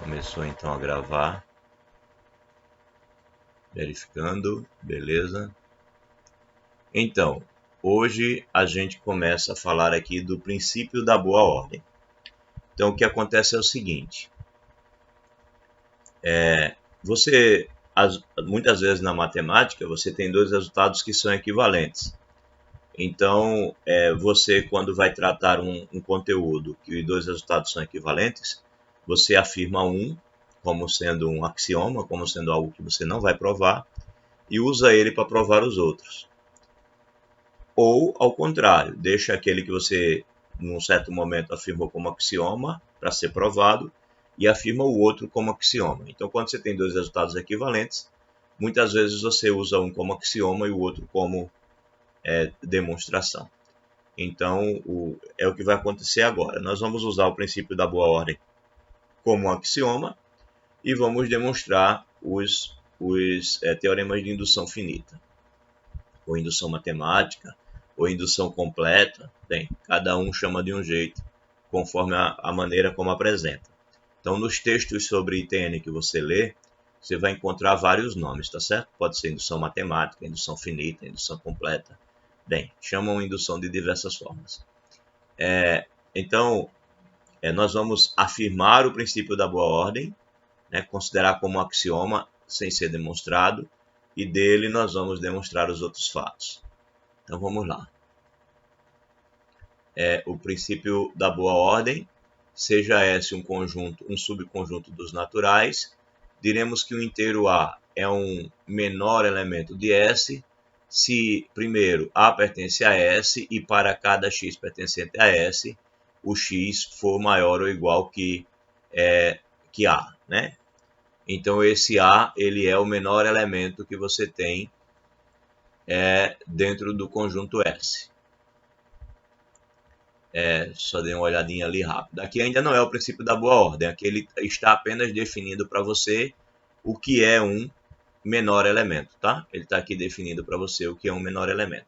Começou então a gravar, verificando, beleza. Então, hoje a gente começa a falar aqui do princípio da boa ordem. Então, o que acontece é o seguinte, muitas vezes na matemática, você tem dois resultados que são equivalentes. Então, você quando vai tratar um conteúdo que dois resultados são equivalentes, você afirma um como sendo um axioma, como sendo algo que você não vai provar, e usa ele para provar os outros. Ou, ao contrário, deixa aquele que você, num certo momento, afirmou como axioma para ser provado, e afirma o outro como axioma. Então, quando você tem dois resultados equivalentes, muitas vezes você usa um como axioma e o outro como demonstração. Então, é o que vai acontecer agora. Nós vamos usar o princípio da boa ordem como axioma e vamos demonstrar os teoremas de indução finita, ou indução matemática, ou indução completa. Bem, cada um chama de um jeito, conforme a maneira como apresenta. Então, nos textos sobre ITN que você lê, você vai encontrar vários nomes, tá certo? Pode ser indução matemática, indução finita, indução completa. Bem, chamam indução de diversas formas. Então, nós vamos afirmar o princípio da boa ordem, considerar como axioma, sem ser demonstrado, e dele nós vamos demonstrar os outros fatos. Então, vamos lá. O princípio da boa ordem, seja S um subconjunto dos naturais, diremos que o inteiro A é um menor elemento de S, se, primeiro, A pertence a S e para cada x pertencente a S, o x for maior ou igual que A, né? Então, esse A ele é o menor elemento que você tem dentro do conjunto S. Só dei uma olhadinha ali rápido. Aqui ainda não é o princípio da boa ordem. Aqui ele está apenas definindo para você o que é um menor elemento, tá? Ele está aqui definindo para você o que é um menor elemento.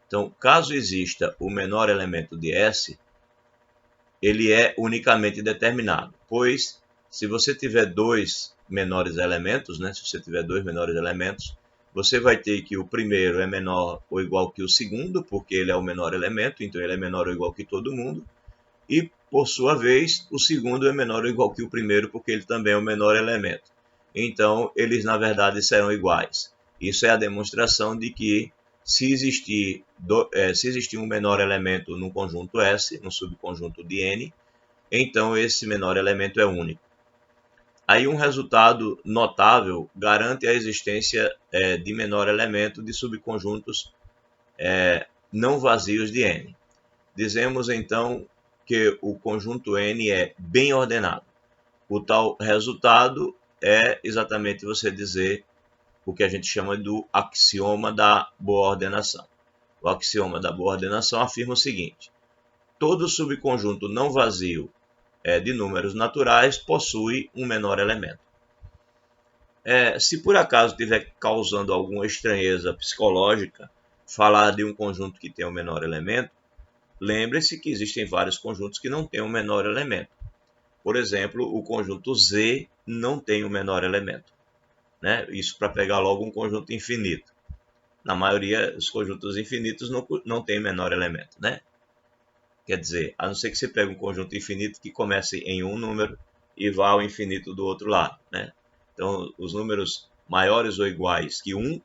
Então, caso exista o menor elemento de S, ele é unicamente determinado, pois se você tiver dois menores elementos, se você tiver dois menores elementos, você vai ter que o primeiro é menor ou igual que o segundo, porque ele é o menor elemento, então ele é menor ou igual que todo mundo, e, por sua vez, o segundo é menor ou igual que o primeiro, porque ele também é o menor elemento. Então, eles, na verdade, serão iguais. Isso é a demonstração de que, se existir um menor elemento no conjunto S, no subconjunto de N, então esse menor elemento é único. Aí um resultado notável garante a existência de menor elemento de subconjuntos não vazios de N. Dizemos, então, que o conjunto N é bem ordenado. O tal resultado é exatamente você dizer o que a gente chama do axioma da boa ordenação. O axioma da boa ordenação afirma o seguinte: todo subconjunto não vazio de números naturais possui um menor elemento. Se por acaso estiver causando alguma estranheza psicológica falar de um conjunto que tem um menor elemento, lembre-se que existem vários conjuntos que não têm um menor elemento. Por exemplo, o conjunto Z não tem um menor elemento. Isso para pegar logo um conjunto infinito. Na maioria dos conjuntos infinitos não tem menor elemento. Quer dizer, a não ser que você pegue um conjunto infinito que comece em um número e vá ao infinito do outro lado. Então, os números maiores ou iguais que 1,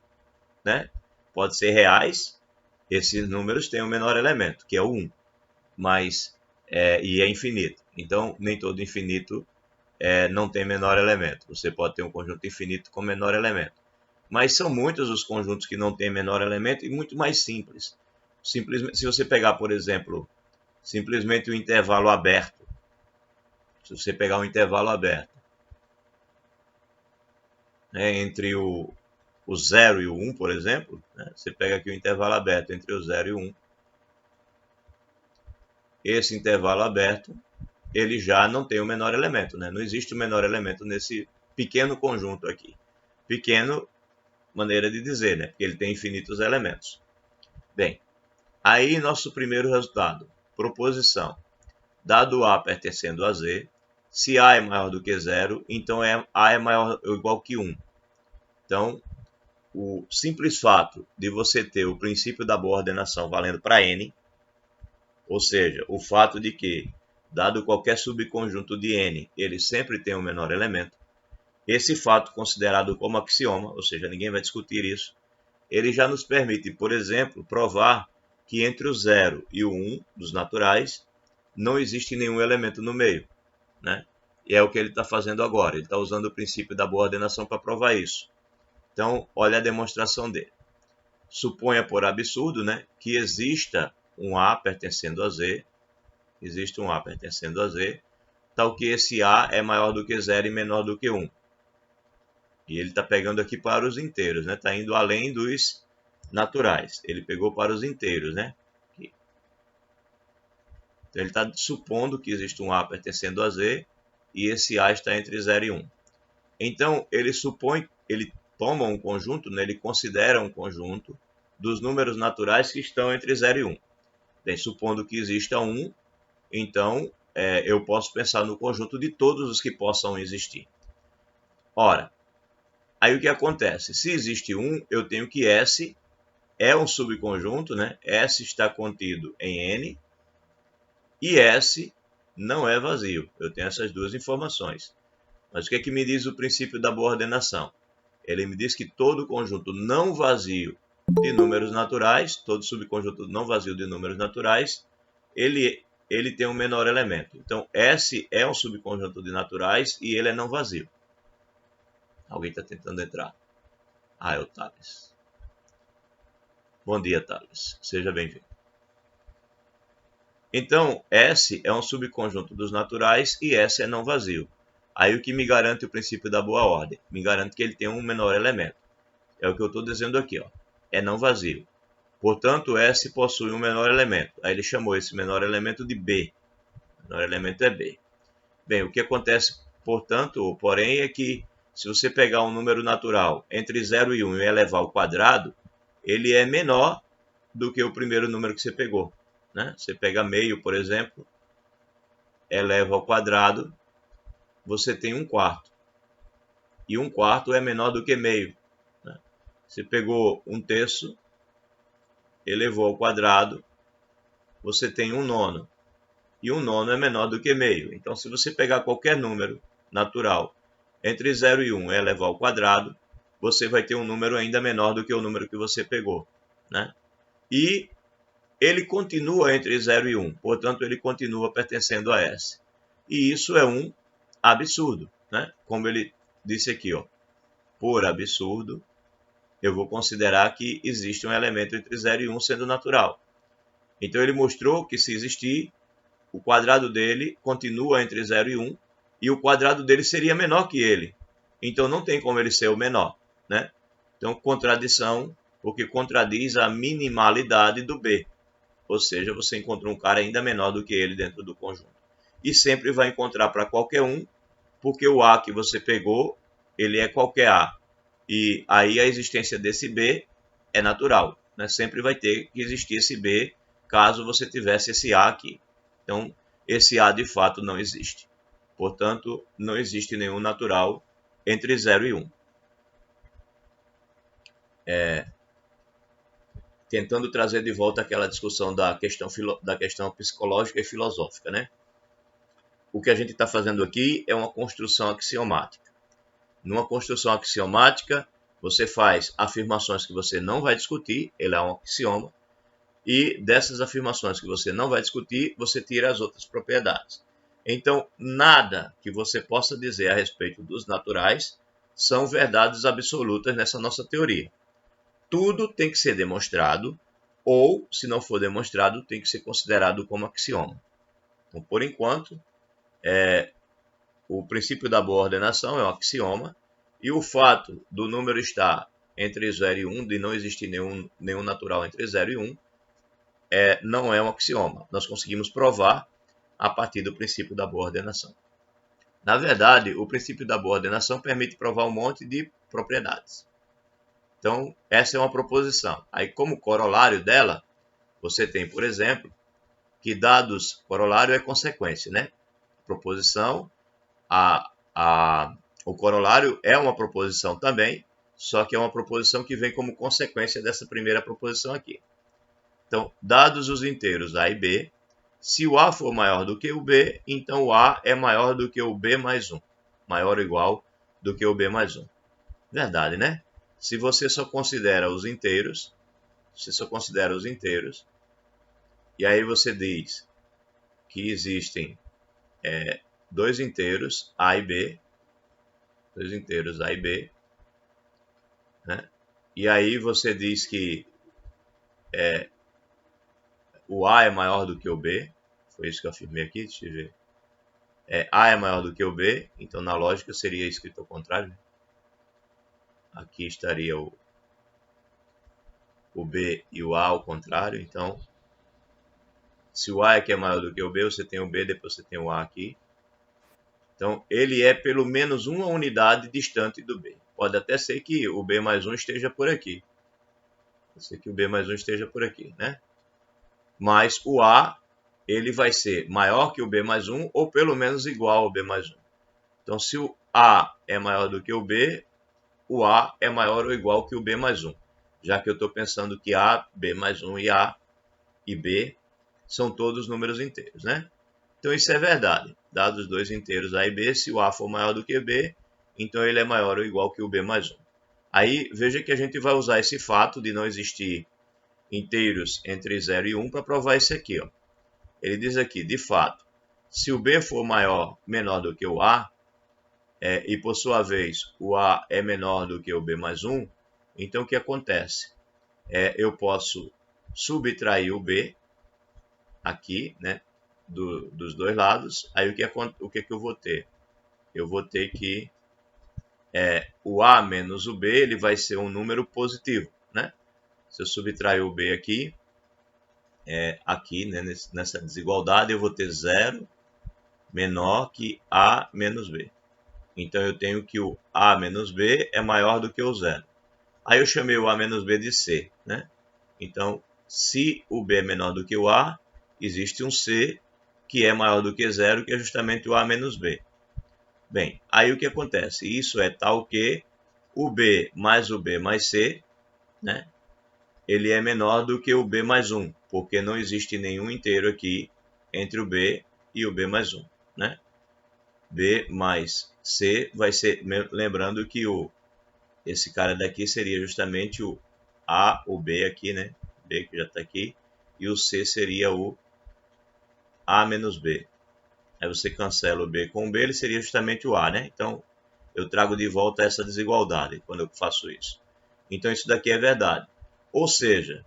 pode ser reais, esses números têm um menor elemento, que é o 1, e é infinito. Então, nem todo infinito não tem menor elemento. Você pode ter um conjunto infinito com menor elemento. Mas são muitos os conjuntos que não têm menor elemento e muito mais simples. Simplesmente, se você pegar, por exemplo, simplesmente o intervalo aberto. Se você pegar um intervalo aberto entre o 0 e o 1, por exemplo, você pega aqui o intervalo aberto entre o 0 e o 1. Esse intervalo aberto, ele já não tem o menor elemento. Não existe o menor elemento nesse pequeno conjunto aqui. Pequeno, maneira de dizer, porque ele tem infinitos elementos. Bem, aí nosso primeiro resultado. Proposição. Dado A pertencendo a Z, Se A é maior do que 0, então A é maior ou igual que 1. Então, o simples fato de você ter o princípio da boa ordenação valendo para N, ou seja, o fato de que, dado qualquer subconjunto de N, ele sempre tem o menor elemento, esse fato considerado como axioma, ou seja, ninguém vai discutir isso, ele já nos permite, por exemplo, provar que entre o 0 e o 1 dos naturais não existe nenhum elemento no meio, né? E é o que ele está fazendo agora. Ele está usando o princípio da boa ordenação para provar isso. Então, olha a demonstração dele. Suponha por absurdo, né, que exista um A pertencendo a Z, tal que esse A é maior do que 0 e menor do que 1. E ele está pegando aqui para os inteiros, né? Está indo além dos naturais. Ele pegou para os inteiros, né? Aqui. Então ele está supondo que existe um A pertencendo a Z e esse A está entre 0 e 1. Então ele toma um conjunto, né? Ele considera um conjunto dos números naturais que estão entre 0 e 1. Bem, supondo que exista 1, então eu posso pensar no conjunto de todos os que possam existir. Ora, aí o que acontece? Se existe 1, eu tenho que S é um subconjunto, né? S está contido em N e S não é vazio. Eu tenho essas duas informações. Mas o que é que me diz o princípio da boa ordenação? Ele me diz que todo conjunto não vazio de números naturais, todo subconjunto não vazio de números naturais, ele tem um menor elemento. Então, S é um subconjunto de naturais e ele é não vazio. Alguém está tentando entrar. Ah, é o Thales. Bom dia, Thales. Seja bem-vindo. Então, S é um subconjunto dos naturais e S é não vazio. Aí o que me garante o princípio da boa ordem? Me garante que ele tem um menor elemento. É o que eu estou dizendo aqui, ó. É não vazio. Portanto, S possui um menor elemento. Aí ele chamou esse menor elemento de B. O menor elemento é B. Bem, o que acontece, portanto, porém, é que se você pegar um número natural entre 0 e 1 e elevar ao quadrado, ele é menor do que o primeiro número que você pegou, né? Você pega meio, por exemplo, eleva ao quadrado, você tem 1/4. E 1/4 é menor do que meio, né? Você pegou 1/3, elevou ao quadrado, você tem 1/9. E 1/9 é menor do que meio. Então, se você pegar qualquer número natural entre 0 e 1 e elevar ao quadrado, você vai ter um número ainda menor do que o número que você pegou, né? E ele continua entre 0 e 1, portanto, ele continua pertencendo a S. E isso é um absurdo, né? Como ele disse aqui, ó, por absurdo, eu vou considerar que existe um elemento entre 0 e 1 sendo natural. Então, ele mostrou que se existir, o quadrado dele continua entre 0 e 1, e o quadrado dele seria menor que ele. Então, não tem como ele ser o menor, né? Então, contradição, porque contradiz a minimalidade do B. Ou seja, você encontrou um cara ainda menor do que ele dentro do conjunto. E sempre vai encontrar para qualquer um, porque o A que você pegou, ele é qualquer A. E aí a existência desse B é natural, né? Sempre vai ter que existir esse B, caso você tivesse esse A aqui. Então, esse A de fato não existe. Portanto, não existe nenhum natural entre 0 e 1. Tentando trazer de volta aquela discussão da questão psicológica e filosófica, né? O que a gente está fazendo aqui é uma construção axiomática. Numa construção axiomática, você faz afirmações que você não vai discutir, ele é um axioma, e dessas afirmações que você não vai discutir, você tira as outras propriedades. Então, nada que você possa dizer a respeito dos naturais são verdades absolutas nessa nossa teoria. Tudo tem que ser demonstrado, ou, se não for demonstrado, tem que ser considerado como axioma. Então, por enquanto, o princípio da boa ordenação é um axioma, e o fato do número estar entre 0 e 1, de não existir nenhum natural entre 0 e 1, não é um axioma. Nós conseguimos provar a partir do princípio da boa ordenação. Na verdade, o princípio da boa ordenação permite provar um monte de propriedades. Então, essa é uma proposição. Aí, como corolário dela, você tem, por exemplo, que dados corolário é consequência, né? Proposição o corolário é uma proposição também, só que é uma proposição que vem como consequência dessa primeira proposição aqui. Então, dados os inteiros A e B, se o A for maior do que o B, então o A é maior do que o B mais 1. Maior ou igual do que o B mais 1. Verdade, né? Se você só considera os inteiros, e aí você diz que existem dois inteiros A e B, né? E aí você diz que o A é maior do que o B, foi isso que eu afirmei aqui, deixa eu ver. A é maior do que o B, então na lógica seria escrito ao contrário. Aqui estaria o B e o A ao contrário, então se o A é que é maior do que o B, você tem o B, depois você tem o A aqui. Então ele é pelo menos uma unidade distante do B. Pode até ser que o B mais 1 esteja por aqui. Pode ser que o B mais 1 esteja por aqui, né? Mas o A, ele vai ser maior que o B mais 1 ou pelo menos igual ao B mais 1. Então, se o A é maior do que o B, o A é maior ou igual que o B mais 1. Já que eu estou pensando que A, B mais 1 e A e B são todos números inteiros, né? Então, isso é verdade. Dados os dois inteiros A e B, se o A for maior do que B, então ele é maior ou igual que o B mais 1. Aí, veja que a gente vai usar esse fato de não existir inteiros entre 0 e 1 para provar isso aqui. Ó. Ele diz aqui, de fato, se o B for menor do que o A, e por sua vez o A é menor do que o B mais 1, então o que acontece? Eu posso subtrair o B aqui, né, dos dois lados, aí o que eu vou ter? Eu vou ter que o A menos o B, ele vai ser um número positivo, né? Se eu subtrair o B aqui, aqui, né, nessa desigualdade, eu vou ter 0 menor que A menos B. Então, eu tenho que o A menos B é maior do que o 0. Aí, eu chamei o A menos B de C, né? Então, se o B é menor do que o A, existe um C que é maior do que 0, que é justamente o A menos B. Bem, aí o que acontece? Isso é tal que o B mais o B mais C, né? Ele é menor do que o B mais 1, porque não existe nenhum inteiro aqui entre o B e o B mais 1, né? B mais C vai ser, lembrando que esse cara daqui seria justamente o A, o B aqui, né? B que já está aqui, e o C seria o A menos B. Aí você cancela o B com o B, ele seria justamente o A, né? Então, eu trago de volta essa desigualdade quando eu faço isso. Então, isso daqui é verdade. Ou seja,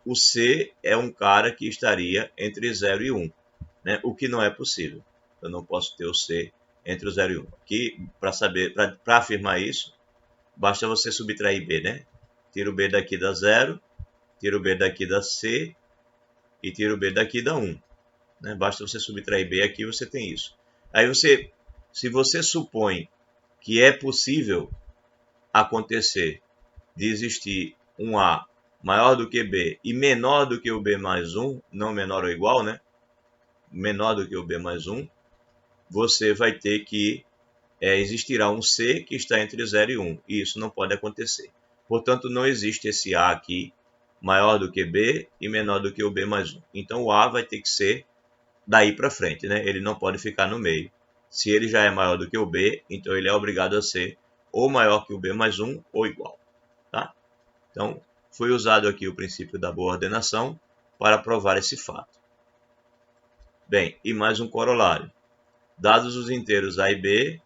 o C é um cara que estaria entre 0 e 1, né? O que não é possível. Eu não posso ter o C entre o 0 e 1. Aqui, para afirmar isso, basta você subtrair B, né? Tira o B daqui da 0, tira o B daqui da C e tira o B daqui da 1. Né? Basta você subtrair B aqui, você tem isso. Aí se você supõe que é possível acontecer de existir um A maior do que B e menor do que o B mais 1, não menor ou igual, né? Menor do que o B mais 1, você vai ter que existirá um C que está entre 0 e 1, e isso não pode acontecer. Portanto, não existe esse A aqui maior do que B e menor do que o B mais 1. Então, o A vai ter que ser daí para frente, né? Ele não pode ficar no meio. Se ele já é maior do que o B, então ele é obrigado a ser ou maior que o B mais 1 ou igual. Tá? Então, foi usado aqui o princípio da boa ordenação para provar esse fato. Bem, e mais um corolário. Dados os inteiros A e B,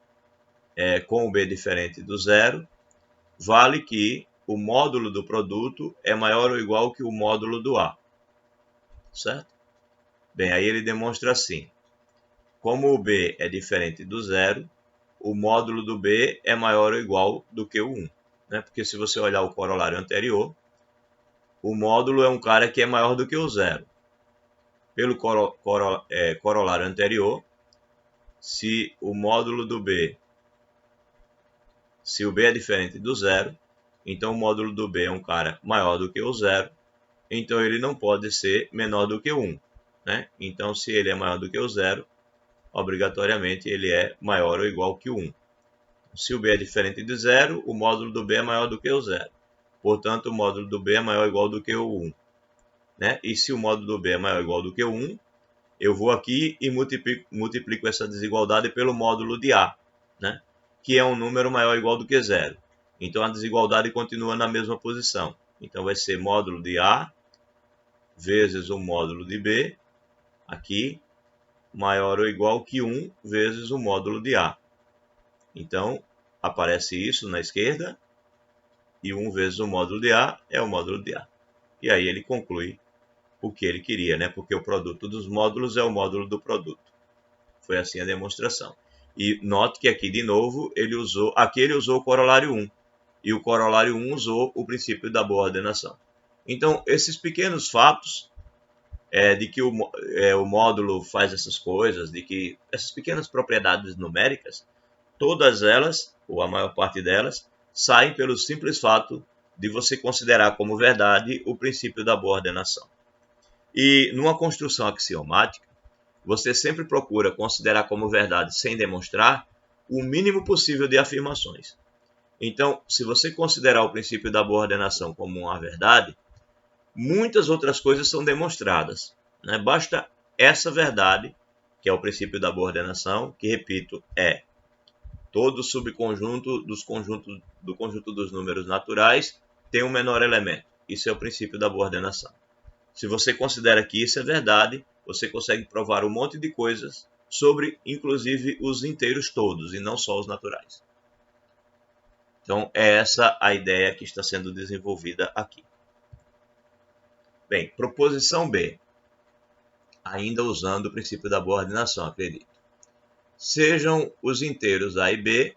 com o B diferente do zero, vale que o módulo do produto é maior ou igual que o módulo do A. Certo? Bem, aí ele demonstra assim. Como o B é diferente do zero, o módulo do B é maior ou igual do que o 1. Né? Porque se você olhar o corolário anterior, o módulo é um cara que é maior do que o zero. Pelo corolário anterior, se o módulo do B, se o B é diferente do zero, então o módulo do B é um cara maior do que o zero, então ele não pode ser menor do que o 1. Né? Então, se ele é maior do que o zero, obrigatoriamente ele é maior ou igual que o 1. Se o b é diferente de zero, o módulo do b é maior do que o zero. Portanto, o módulo do b é maior ou igual do que o 1. Né? E se o módulo do b é maior ou igual do que o 1, eu vou aqui e multiplico essa desigualdade pelo módulo de a, né? Que é um número maior ou igual do que zero. Então, a desigualdade continua na mesma posição. Então, vai ser módulo de a vezes o módulo de b, aqui, maior ou igual que 1 vezes o módulo de a. Então, aparece isso na esquerda, e 1 vezes o módulo de a é o módulo de a. E aí ele conclui o que ele queria, né? Porque o produto dos módulos é o módulo do produto. Foi assim a demonstração. E note que aqui, de novo, ele usou o corolário 1. E o corolário 1 usou o princípio da boa ordenação. Então, esses pequenos fatos de que o módulo faz essas coisas, de que essas pequenas propriedades numéricas, todas elas, ou a maior parte delas, saem pelo simples fato de você considerar como verdade o princípio da boa ordenação. E numa construção axiomática, você sempre procura considerar como verdade, sem demonstrar, o mínimo possível de afirmações. Então, se você considerar o princípio da boa ordenação como uma verdade, muitas outras coisas são demonstradas, né? Basta essa verdade, que é o princípio da boa ordenação, que, repito, é todo subconjunto do conjunto dos números naturais tem um menor elemento. Isso é o princípio da boa ordenação. Se você considera que isso é verdade, você consegue provar um monte de coisas sobre, inclusive, os inteiros todos, e não só os naturais. Então, é essa a ideia que está sendo desenvolvida aqui. Bem, proposição B. Ainda usando o princípio da boa ordenação, acredito. Sejam os inteiros A e B,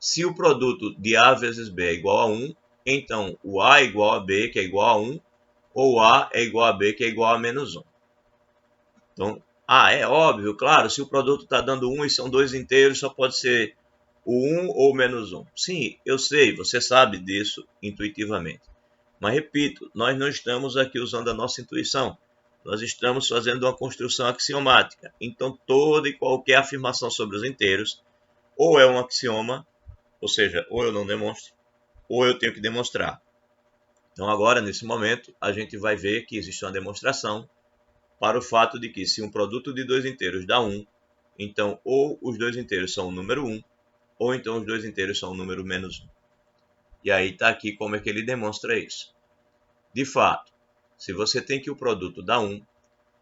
se o produto de A vezes B é igual a 1, então o A é igual a B, que é igual a 1, ou A é igual a B, que é igual a menos 1. Então, é óbvio, claro, se o produto está dando 1 e são dois inteiros, só pode ser o 1 ou menos 1. Sim, eu sei, você sabe disso intuitivamente. Mas, repito, nós não estamos aqui usando a nossa intuição. Nós estamos fazendo uma construção axiomática. Então, toda e qualquer afirmação sobre os inteiros, ou é um axioma, ou seja, ou eu não demonstro, ou eu tenho que demonstrar. Então, agora, nesse momento, a gente vai ver que existe uma demonstração para o fato de que se um produto de dois inteiros dá 1, então ou os dois inteiros são o número 1, ou então os dois inteiros são o número menos 1. E aí está aqui como é que ele demonstra isso. De fato, se você tem que o produto dá 1,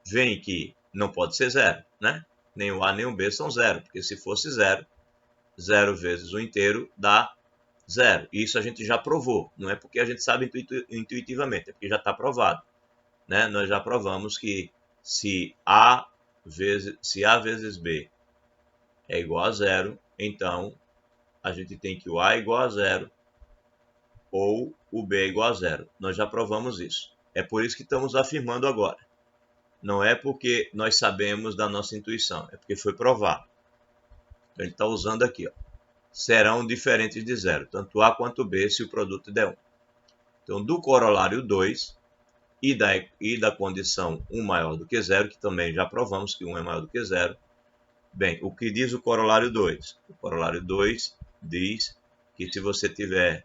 vem que não pode ser 0, né? Nem o A nem o B são 0, porque se fosse 0, 0 vezes o inteiro dá 0. E isso a gente já provou, não é porque a gente sabe intuitivamente, é porque já está provado. Né? Nós já provamos que se A vezes B é igual a 0, então a gente tem que o A é igual a 0 ou o B é igual a 0. Nós já provamos isso. É por isso que estamos afirmando agora. Não é porque nós sabemos da nossa intuição, é porque foi provado. Então, ele está usando aqui, ó. Serão diferentes de 0, tanto A quanto B, se o produto der 1. Então, do corolário 2 e da condição 1 maior do que 0, que também já provamos que 1 é maior do que 0. Bem, o que diz o corolário 2? O corolário 2 diz que se você tiver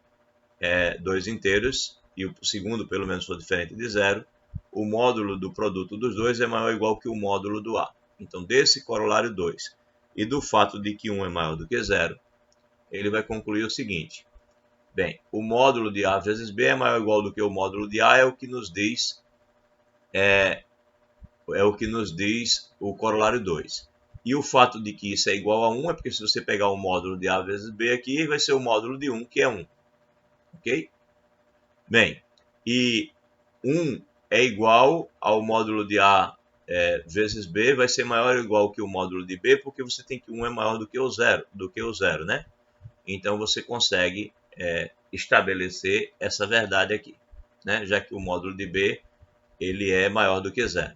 dois inteiros, e o segundo pelo menos for diferente de 0, o módulo do produto dos dois é maior ou igual que o módulo do A. Então, desse corolário 2 e do fato de que 1 é maior do que 0, ele vai concluir o seguinte. Bem, o módulo de A vezes B é maior ou igual do que o módulo de A, é o que nos diz o corolário 2. E o fato de que isso é igual a 1 é porque se você pegar o módulo de A vezes B aqui, vai ser o módulo de 1, que é 1. Ok? Bem, e 1 é igual ao módulo de A vezes B, vai ser maior ou igual que o módulo de B, porque você tem que 1 é maior do que o zero, né? Então, você consegue estabelecer essa verdade aqui, né? Já que o módulo de B ele é maior do que 0,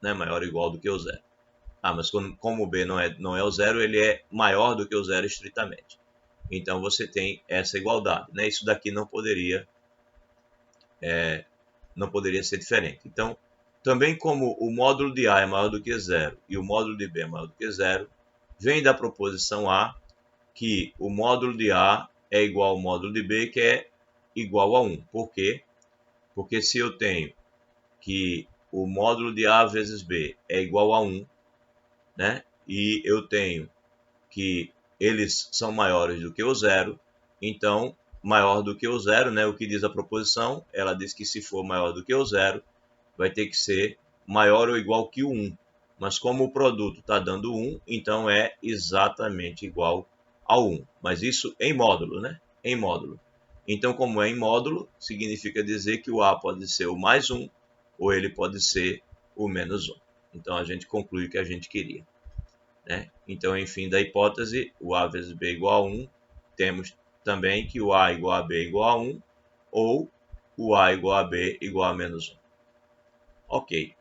né? Maior ou igual do que o 0. Mas como o B não é o 0, ele é maior do que o 0 estritamente. Então, você tem essa igualdade, né? Isso daqui não poderia ser diferente. Então, Também como o módulo de A é maior do que zero e o módulo de B é maior do que zero, vem da proposição A que o módulo de A é igual ao módulo de B, que é igual a 1. Por quê? Porque se eu tenho que o módulo de A vezes B é igual a 1, né? E eu tenho que eles são maiores do que o zero, então maior do que o zero, né? O que diz a proposição? Ela diz que se for maior do que o zero, vai ter que ser maior ou igual que o 1. Mas como o produto está dando 1, então é exatamente igual ao 1. Mas isso em módulo, né? Em módulo. Então, como é em módulo, significa dizer que o A pode ser o mais 1 ou ele pode ser o menos 1. Então, a gente conclui o que a gente queria, né? Então, enfim, da hipótese, o A vezes B igual a 1, temos também que o A igual a B igual a 1 ou o A igual a B igual a menos 1. Ok,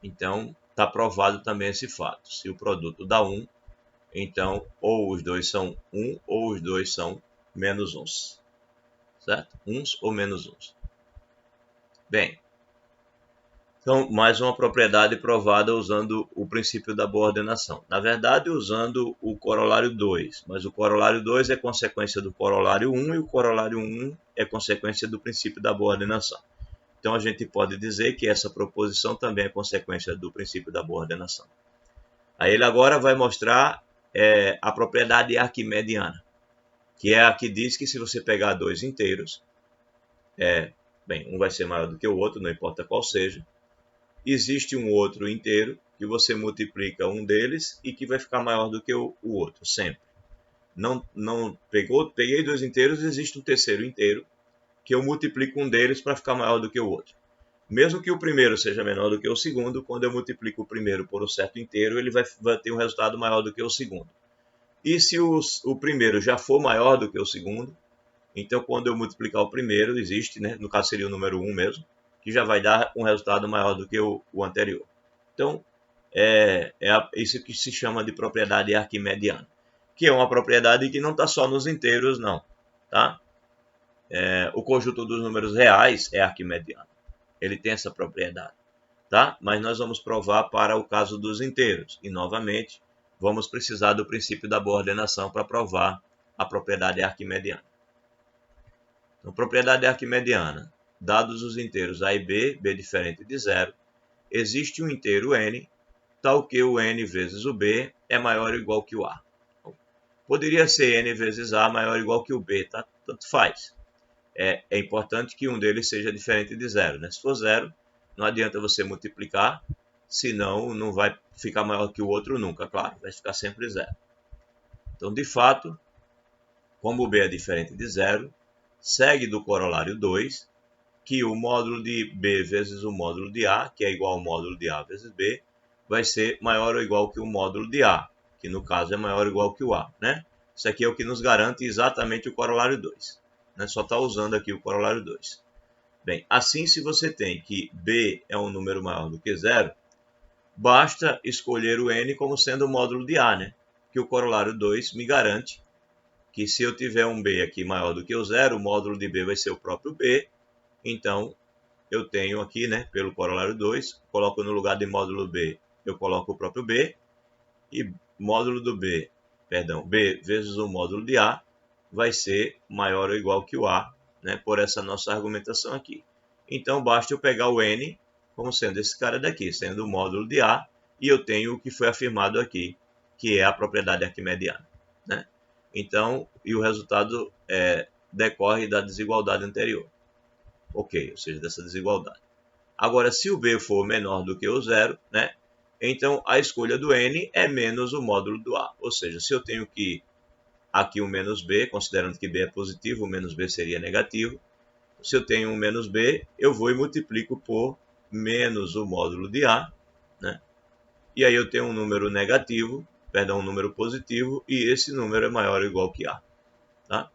então está provado também esse fato. Se o produto dá 1, então ou os dois são 1 ou os dois são menos 1, certo? Uns ou menos 1. Bem, então mais uma propriedade provada usando o princípio da boa ordenação. Na verdade, usando o corolário 2, mas o corolário 2 é consequência do corolário 1 e o corolário 1 é consequência do princípio da boa ordenação. Então, a gente pode dizer que essa proposição também é consequência do princípio da boa ordenação. Aí ele agora vai mostrar a propriedade arquimediana, que é a que diz que se você pegar dois inteiros, um vai ser maior do que o outro, não importa qual seja, existe um outro inteiro que você multiplica um deles e que vai ficar maior do que o outro, sempre. Peguei dois inteiros, existe um terceiro inteiro que eu multiplico um deles para ficar maior do que o outro. Mesmo que o primeiro seja menor do que o segundo, quando eu multiplico o primeiro por um certo inteiro, ele vai ter um resultado maior do que o segundo. E se o primeiro já for maior do que o segundo, então quando eu multiplicar o primeiro, existe, né? No caso seria o número 1 mesmo, que já vai dar um resultado maior do que o anterior. Então, isso que se chama de propriedade arquimediana, que é uma propriedade que não está só nos inteiros, não. Tá? O conjunto dos números reais é arquimediano. Ele tem essa propriedade, tá? Mas nós vamos provar para o caso dos inteiros. E, novamente, vamos precisar do princípio da boa ordenação para provar a propriedade arquimediana. Então, propriedade arquimediana. Dados os inteiros A e B, B diferente de zero, existe um inteiro n, tal que o n vezes o B é maior ou igual que o A. Poderia ser n vezes A maior ou igual que o B, tá? Tanto faz. É importante que um deles seja diferente de zero, né? Se for zero, não adianta você multiplicar, senão não vai ficar maior que o outro nunca, claro, vai ficar sempre zero. Então, de fato, como o B é diferente de zero, segue do corolário 2 que o módulo de B vezes o módulo de A, que é igual ao módulo de A vezes B, vai ser maior ou igual que o módulo de A, que no caso é maior ou igual que o A, né? Isso aqui é o que nos garante exatamente o corolário 2. Né? Só está usando aqui o corolário 2. Bem, assim, se você tem que B é um número maior do que zero, basta escolher o n como sendo o módulo de A, né? Que o corolário 2 me garante que se eu tiver um B aqui maior do que o zero, o módulo de B vai ser o próprio B. Então, eu tenho aqui, né, pelo corolário 2, coloco no lugar de módulo B, eu coloco o próprio B, e módulo do B, B vezes o módulo de A, vai ser maior ou igual que o A, né, por essa nossa argumentação aqui. Então, basta eu pegar o n como sendo esse cara daqui, sendo o módulo de A, e eu tenho o que foi afirmado aqui, que é a propriedade arquimediana. Né? Então, e o resultado decorre da desigualdade anterior. Ok, ou seja, dessa desigualdade. Agora, se o B for menor do que o zero, né, então a escolha do n é menos o módulo do A. Ou seja, se eu tenho que aqui um menos b, considerando que b é positivo, o menos b seria negativo. Se eu tenho um menos b, eu vou e multiplico por menos o módulo de A, né? E aí eu tenho um número negativo, um número positivo, e esse número é maior ou igual que A. Tá?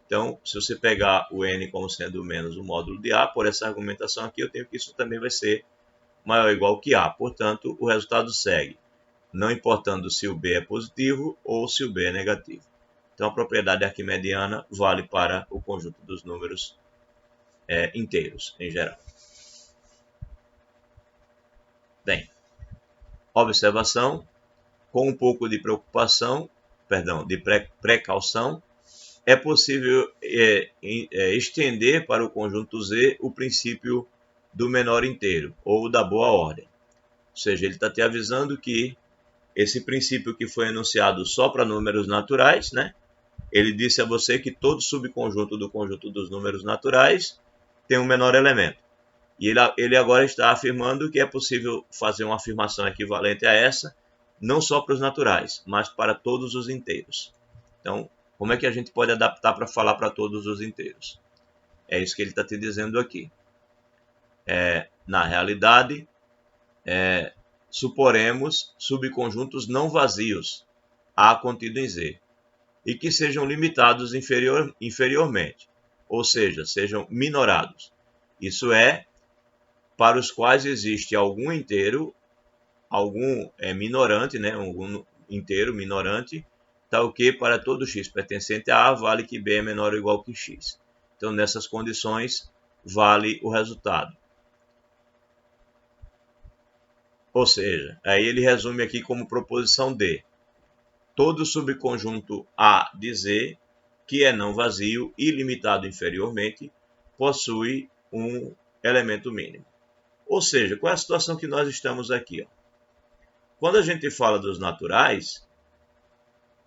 Então, se você pegar o n como sendo menos o módulo de A, por essa argumentação aqui, eu tenho que isso também vai ser maior ou igual que A. Portanto, o resultado segue, não importando se o B é positivo ou se o B é negativo. Então, a propriedade arquimediana vale para o conjunto dos números inteiros, em geral. Bem, observação, com um pouco de preocupação, de precaução, é possível estender para o conjunto Z o princípio do menor inteiro, ou da boa ordem. Ou seja, ele está te avisando que esse princípio que foi enunciado só para números naturais, né? Ele disse a você que todo subconjunto do conjunto dos números naturais tem um menor elemento. E ele agora está afirmando que é possível fazer uma afirmação equivalente a essa, não só para os naturais, mas para todos os inteiros. Então, como é que a gente pode adaptar para falar para todos os inteiros? É isso que ele está te dizendo aqui. Na realidade, suporemos subconjuntos não vazios A contido em Z, e que sejam limitados inferiormente, ou seja, sejam minorados. Isso é, para os quais existe algum inteiro, algum minorante, né, algum inteiro minorante, tal que para todo x pertencente a A vale que B é menor ou igual que x. Então, nessas condições, vale o resultado. Ou seja, aí ele resume aqui como proposição D. Todo subconjunto A de Z, que é não vazio e limitado inferiormente, possui um elemento mínimo. Ou seja, qual é a situação que nós estamos aqui? Ó? Quando a gente fala dos naturais,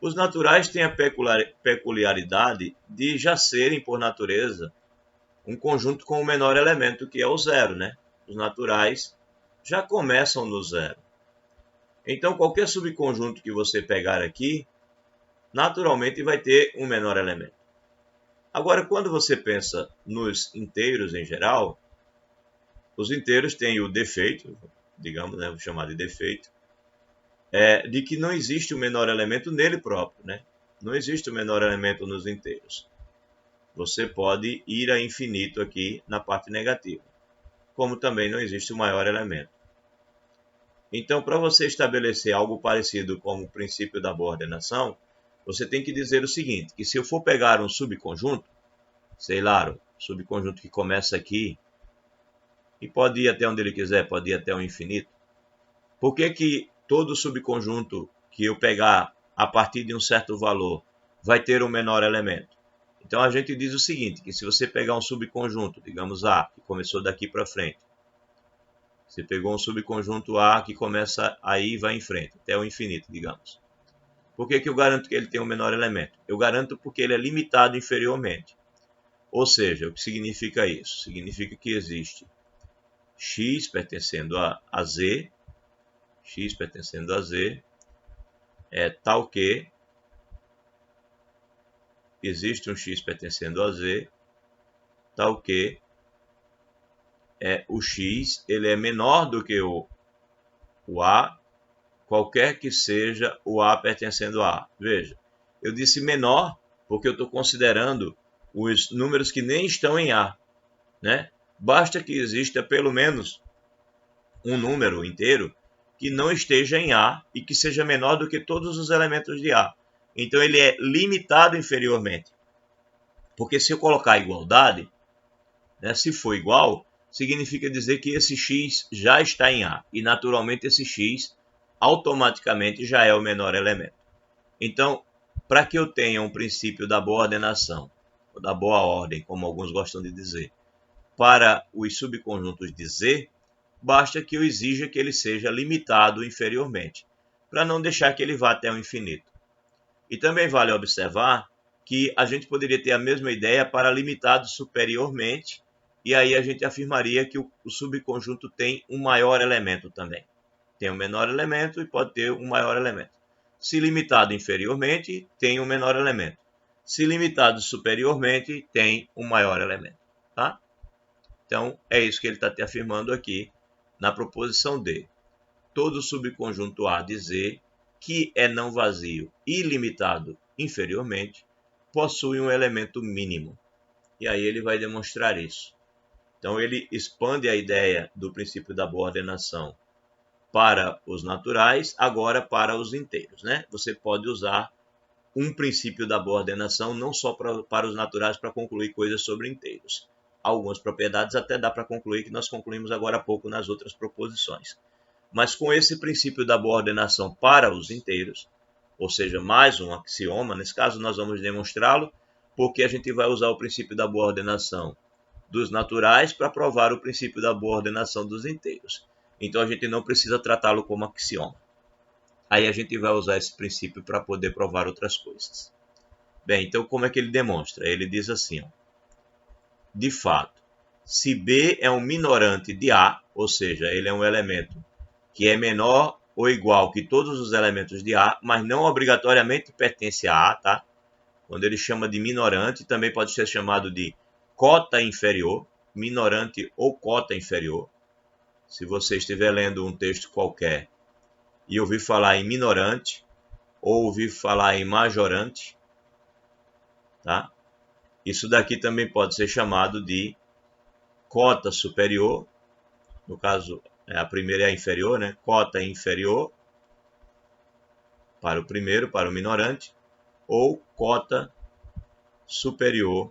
os naturais têm a peculiaridade de já serem, por natureza, um conjunto com o menor elemento, que é o zero, né? Os naturais já começam no zero. Então, qualquer subconjunto que você pegar aqui, naturalmente vai ter um menor elemento. Agora, quando você pensa nos inteiros em geral, os inteiros têm o defeito, digamos, né, vou chamar de defeito, de que não existe o menor elemento nele próprio, né? Não existe o menor elemento nos inteiros. Você pode ir a infinito aqui na parte negativa, como também não existe o maior elemento. Então, para você estabelecer algo parecido com o princípio da boa ordenação, você tem que dizer o seguinte, que se eu for pegar um subconjunto, sei lá, um subconjunto que começa aqui, e pode ir até onde ele quiser, pode ir até o infinito, por que todo subconjunto que eu pegar a partir de um certo valor vai ter um menor elemento? Então a gente diz o seguinte, que se você pegar um subconjunto, digamos A, que começou daqui para frente, você pegou um subconjunto A que começa aí e vai em frente, até o infinito, digamos. Por que eu garanto que ele tem um menor elemento? Eu garanto porque ele é limitado inferiormente. Ou seja, o que significa isso? Significa que existe x pertencendo a Z, x pertencendo a Z, tal que existe um x pertencendo a Z, tal que o x ele é menor do que o A, qualquer que seja o A pertencendo a A. Veja, eu disse menor porque eu estou considerando os números que nem estão em A, né? Basta que exista pelo menos um número inteiro que não esteja em A e que seja menor do que todos os elementos de A. Então ele é limitado inferiormente. Porque se eu colocar igualdade, né, se for igual, significa dizer que esse x já está em A. E naturalmente esse x automaticamente já é o menor elemento. Então, para que eu tenha um princípio da boa ordenação, ou da boa ordem, como alguns gostam de dizer, para os subconjuntos de Z, basta que eu exija que ele seja limitado inferiormente, para não deixar que ele vá até o infinito. E também vale observar que a gente poderia ter a mesma ideia para limitado superiormente, e aí a gente afirmaria que o subconjunto tem um maior elemento também. Tem um menor elemento e pode ter um maior elemento. Se limitado inferiormente, tem um menor elemento. Se limitado superiormente, tem um maior elemento. Tá? Então, é isso que ele está te afirmando aqui na proposição D. Todo subconjunto A de Z, que é não vazio e limitado inferiormente, possui um elemento mínimo. E aí ele vai demonstrar isso. Então, ele expande a ideia do princípio da boa ordenação para os naturais, agora para os inteiros, né? Você pode usar um princípio da boa ordenação não só para os naturais para concluir coisas sobre inteiros. Algumas propriedades até dá para concluir que nós concluímos agora há pouco nas outras proposições. Mas com esse princípio da boa ordenação para os inteiros, ou seja, mais um axioma, nesse caso nós vamos demonstrá-lo, porque a gente vai usar o princípio da boa ordenação dos naturais para provar o princípio da boa ordenação dos inteiros. Então a gente não precisa tratá-lo como axioma. Aí a gente vai usar esse princípio para poder provar outras coisas. Bem, então como é que ele demonstra? Ele diz assim, ó, de fato, se B é um minorante de A, ou seja, ele é um elemento que é menor ou igual que todos os elementos de A, mas não obrigatoriamente pertence a A, tá? Quando ele chama de minorante, também pode ser chamado de cota inferior, minorante ou cota inferior. Se você estiver lendo um texto qualquer e ouvir falar em minorante ou ouvir falar em majorante, tá? Isso daqui também pode ser chamado de cota superior, no caso a primeira é a inferior, né? Cota inferior para o primeiro, para o minorante, ou cota superior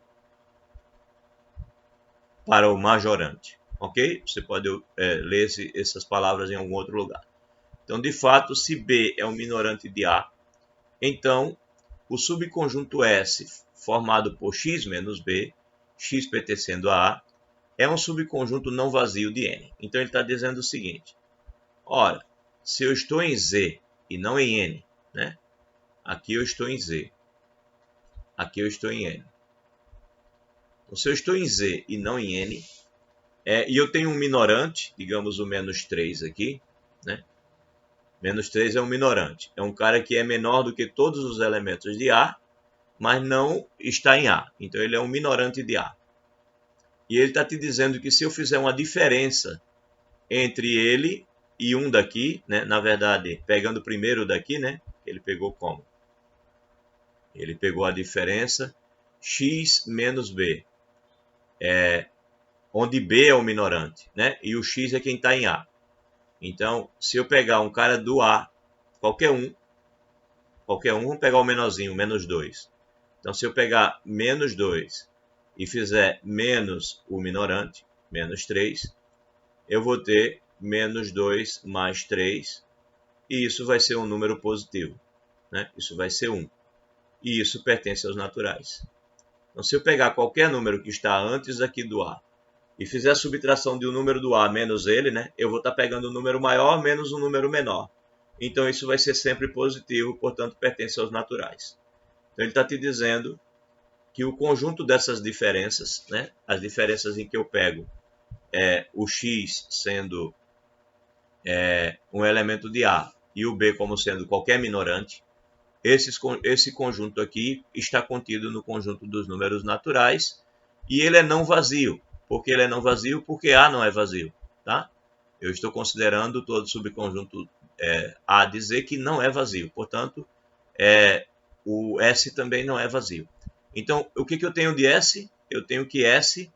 para o majorante, ok? Você pode ler essas palavras em algum outro lugar. Então, de fato, se B é um minorante de A, então o subconjunto S formado por x menos B, x pertencendo a A, é um subconjunto não vazio de N. Então ele está dizendo o seguinte, ora, se eu estou em Z e não em N, né? Aqui eu estou em Z, aqui eu estou em N. Então, se eu estou em Z e não em N, e eu tenho um minorante, digamos o menos 3 aqui, né? Menos 3 é um minorante. É um cara que é menor do que todos os elementos de A, mas não está em A. Então ele é um minorante de A. E ele está te dizendo que se eu fizer uma diferença entre ele e um daqui, né? Na verdade, pegando o primeiro daqui, né? Ele pegou como? Ele pegou a diferença x menos B, onde B é o minorante, né? E o x é quem está em A. Então, se eu pegar um cara do A, qualquer um, vamos pegar o menorzinho, menos 2. Então, se eu pegar menos 2 e fizer menos o minorante, menos 3, eu vou ter menos 2 mais 3, e isso vai ser um número positivo, né? Isso vai ser 1. E isso pertence aos naturais. Então, se eu pegar qualquer número que está antes aqui do A e fizer a subtração de um número do A menos ele, né? Eu vou estar pegando um número maior menos um número menor. Então, isso vai ser sempre positivo, portanto, pertence aos naturais. Então, ele está te dizendo que o conjunto dessas diferenças, né? As diferenças em que eu pego o x sendo um elemento de A e o B como sendo qualquer minorante, esse conjunto aqui está contido no conjunto dos números naturais e ele é não vazio. Por que ele é não vazio? Porque A não é vazio, tá? Eu estou considerando todo subconjunto A de Z que não é vazio. Portanto, o S também não é vazio. Então, o que eu tenho de S? Eu tenho que S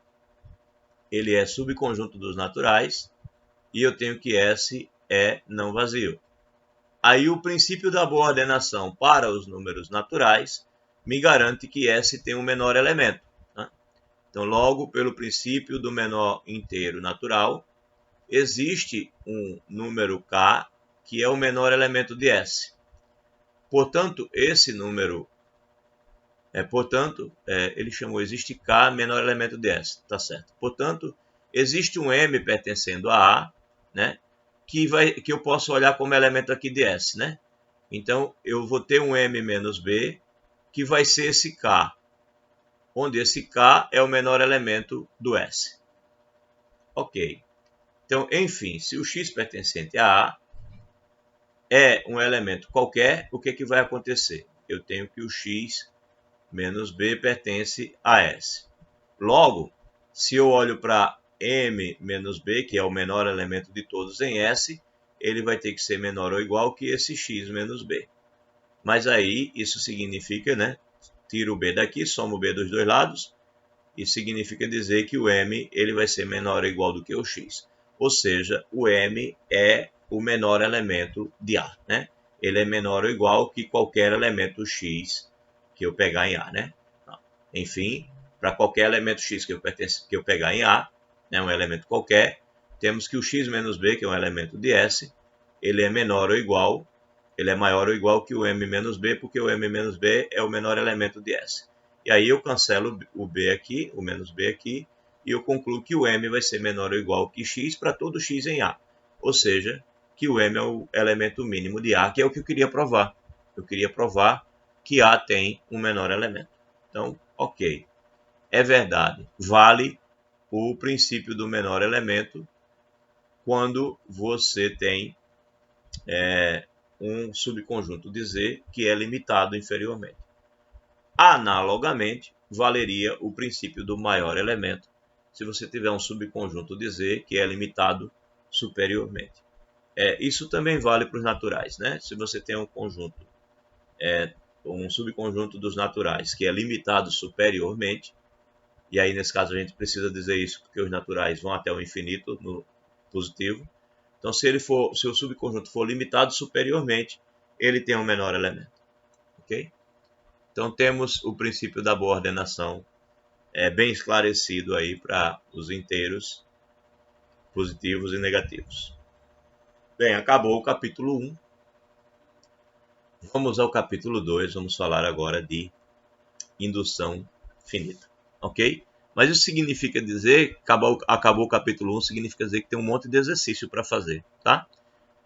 ele é subconjunto dos naturais e eu tenho que S é não vazio. Aí o princípio da boa ordenação para os números naturais me garante que S tem um menor elemento. Né? Então, logo, pelo princípio do menor inteiro natural, existe um número K que é o menor elemento de S. Portanto, esse número, ele chamou, existe K menor elemento de S, tá certo. Portanto, existe um M pertencendo a A, né, que eu posso olhar como elemento aqui de S, né? Então, eu vou ter um M menos B, que vai ser esse K, onde esse K é o menor elemento do S. Ok. Então, enfim, se o X pertencente a A é um elemento qualquer, o que vai acontecer? Eu tenho que o X menos B pertence a S. Logo, se eu olho para M menos B, que é o menor elemento de todos em S, ele vai ter que ser menor ou igual que esse X menos B. Mas aí, isso significa, né? Tiro o B daqui, somo o B dos dois lados, e significa dizer que o M ele vai ser menor ou igual do que o X. Ou seja, o M é o menor elemento de A, né? Ele é menor ou igual que qualquer elemento X que eu pegar em A, né? Enfim, para qualquer elemento X que eu pegar em A, né, um elemento qualquer, temos que o X menos B, que é um elemento de S, ele é menor ou igual, ele é maior ou igual que o M menos B, porque o M menos B é o menor elemento de S. E aí eu cancelo o B aqui, o menos B aqui, e eu concluo que o M vai ser menor ou igual que X para todo X em A. Ou seja, que o M é o elemento mínimo de A, que é o que eu queria provar. Eu queria provar que A tem um menor elemento. Então, ok. É verdade. Vale o princípio do menor elemento quando você tem um subconjunto de Z que é limitado inferiormente. Analogamente, valeria o princípio do maior elemento se você tiver um subconjunto de Z que é limitado superiormente. Isso também vale para os naturais, né? Se você tem um conjunto, um subconjunto dos naturais que é limitado superiormente, e aí nesse caso a gente precisa dizer isso porque os naturais vão até o infinito no positivo. Então, se o subconjunto for limitado superiormente, ele tem um menor elemento, ok? Então, temos o princípio da boa ordenação bem esclarecido aí para os inteiros positivos e negativos. Bem, acabou o capítulo 1. Vamos ao capítulo 2, vamos falar agora de indução finita, ok? Mas isso significa dizer, acabou o capítulo 1, significa dizer que tem um monte de exercício para fazer, tá?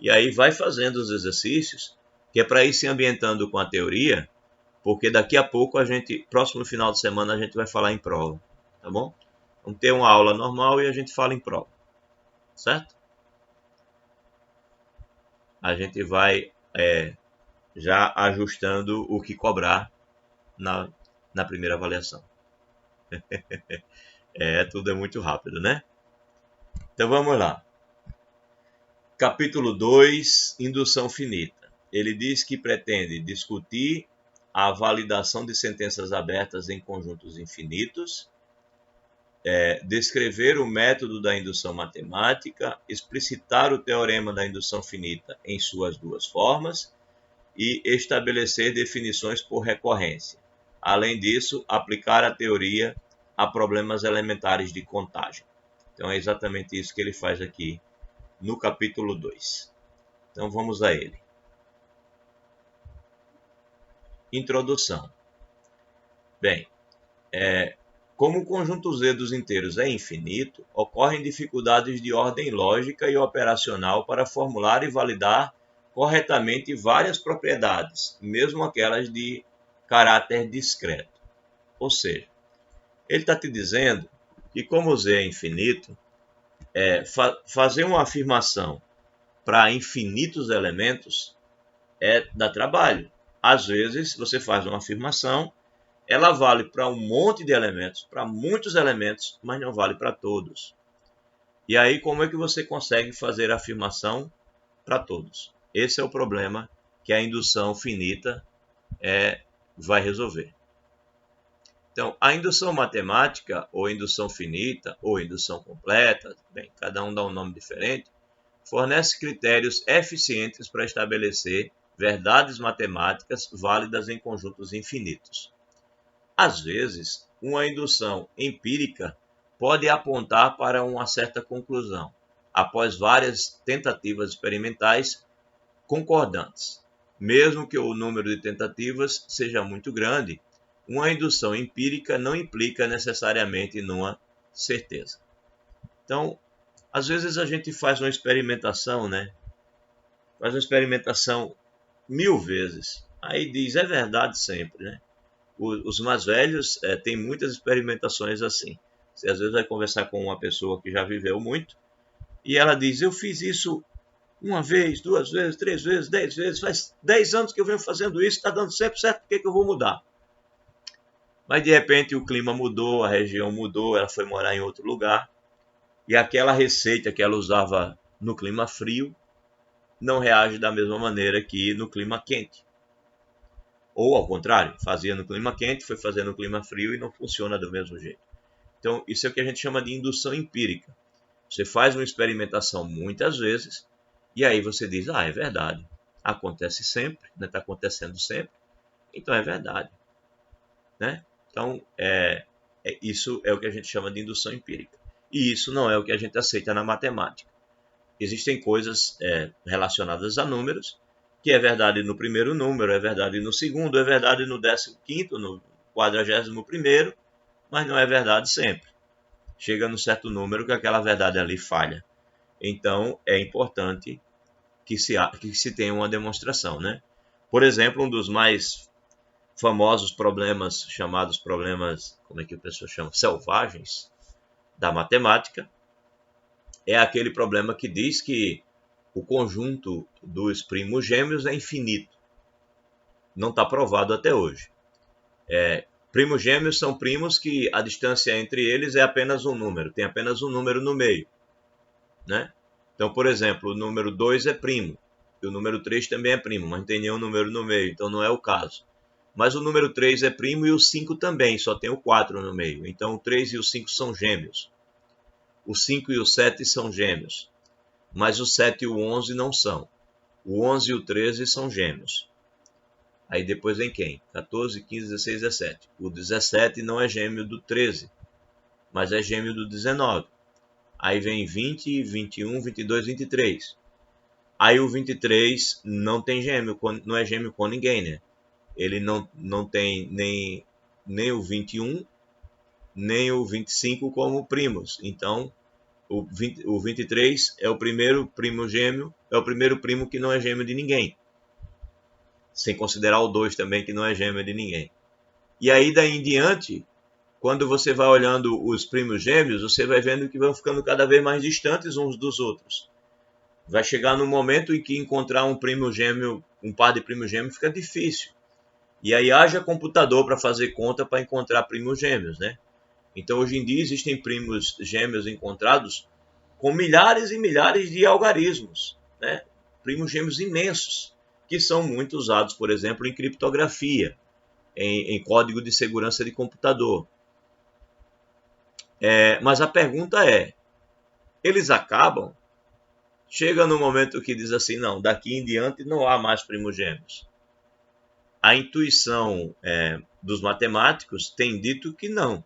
E aí vai fazendo os exercícios, que é para ir se ambientando com a teoria, porque daqui a pouco próximo final de semana a gente vai falar em prova, tá bom? Vamos ter uma aula normal e a gente fala em prova, certo? A gente vai já ajustando o que cobrar na primeira avaliação. Tudo é muito rápido, né? Então vamos lá. Capítulo 2, indução finita. Ele diz que pretende discutir a validação de sentenças abertas em conjuntos infinitos, descrever o método da indução matemática, explicitar o teorema da indução finita em suas duas formas e estabelecer definições por recorrência. Além disso, aplicar a teoria a problemas elementares de contagem. Então é exatamente isso que ele faz aqui no capítulo 2. Então vamos a ele. Introdução. Bem, como o conjunto Z dos inteiros é infinito, ocorrem dificuldades de ordem lógica e operacional para formular e validar corretamente várias propriedades, mesmo aquelas de caráter discreto. Ou seja, ele está te dizendo que como Z é infinito, fazer uma afirmação para infinitos elementos dá trabalho. Às vezes, você faz uma afirmação, ela vale para um monte de elementos, para muitos elementos, mas não vale para todos. E aí, como é que você consegue fazer a afirmação para todos? Esse é o problema que a indução finita vai resolver. Então, a indução matemática, ou indução finita, ou indução completa, bem, cada um dá um nome diferente, fornece critérios eficientes para estabelecer verdades matemáticas válidas em conjuntos infinitos. Às vezes, uma indução empírica pode apontar para uma certa conclusão, após várias tentativas experimentais concordantes. Mesmo que o número de tentativas seja muito grande, uma indução empírica não implica necessariamente numa certeza. Então, às vezes a gente faz uma experimentação, né? Faz uma experimentação 1000 vezes. Aí diz, é verdade sempre, né? Os mais velhos têm muitas experimentações assim. Você às vezes vai conversar com uma pessoa que já viveu muito e ela diz, eu fiz isso uma vez, 2 vezes, 3 vezes, 10 vezes, faz 10 anos que eu venho fazendo isso, está dando sempre certo, por que eu vou mudar? Mas de repente o clima mudou, a região mudou, ela foi morar em outro lugar e aquela receita que ela usava no clima frio não reage da mesma maneira que no clima quente. Ou ao contrário, fazia no clima quente, foi fazer no clima frio e não funciona do mesmo jeito. Então, isso é o que a gente chama de indução empírica. Você faz uma experimentação muitas vezes e aí você diz, é verdade, acontece sempre, está acontecendo sempre, então é verdade. Né? Então, isso é o que a gente chama de indução empírica. E isso não é o que a gente aceita na matemática. existem coisas relacionadas a números, que é verdade no primeiro número, é verdade no segundo, é verdade no 15º, no 41º, mas não é verdade sempre. Chega num certo número que aquela verdade ali falha. Então, é importante que se tenha uma demonstração, né? Por exemplo, um dos mais famosos problemas, chamados problemas, como é que o pessoal chama? Selvagens, da matemática, é aquele problema que diz que o conjunto dos primos gêmeos é infinito. Não está provado até hoje. Primos gêmeos são primos que a distância entre eles é apenas um número, tem apenas um número no meio, né? Então, por exemplo, o número 2 é primo, e o número 3 também é primo, mas não tem nenhum número no meio, então não é o caso. Mas o número 3 é primo e o 5 também, só tem o 4 no meio. Então o 3 e o 5 são gêmeos. O 5 e o 7 são gêmeos. Mas o 7 e o 11 não são. O 11 e o 13 são gêmeos. Aí depois vem quem? 14, 15, 16, 17. O 17 não é gêmeo do 13, mas é gêmeo do 19. Aí vem 20, 21, 22, 23. Aí o 23 não tem gêmeo, não é gêmeo com ninguém, né? Ele não tem nem o 21, nem o 25 como primos. Então, o 23 é o primeiro primo gêmeo, é o primeiro primo que não é gêmeo de ninguém. Sem considerar o 2 também, que não é gêmeo de ninguém. E aí, daí em diante, quando você vai olhando os primos gêmeos, você vai vendo que vão ficando cada vez mais distantes uns dos outros. Vai chegar no momento em que encontrar um primo gêmeo, um par de primos gêmeos, fica difícil. E aí haja computador para fazer conta para encontrar primos gêmeos, né? Então, hoje em dia, existem primos gêmeos encontrados com milhares e milhares de algarismos, né? Primos gêmeos imensos, que são muito usados, por exemplo, em criptografia, em código de segurança de computador. Mas a pergunta é, eles acabam? Chega no momento que diz assim, não, daqui em diante não há mais primos gêmeos. A intuição dos matemáticos tem dito que não,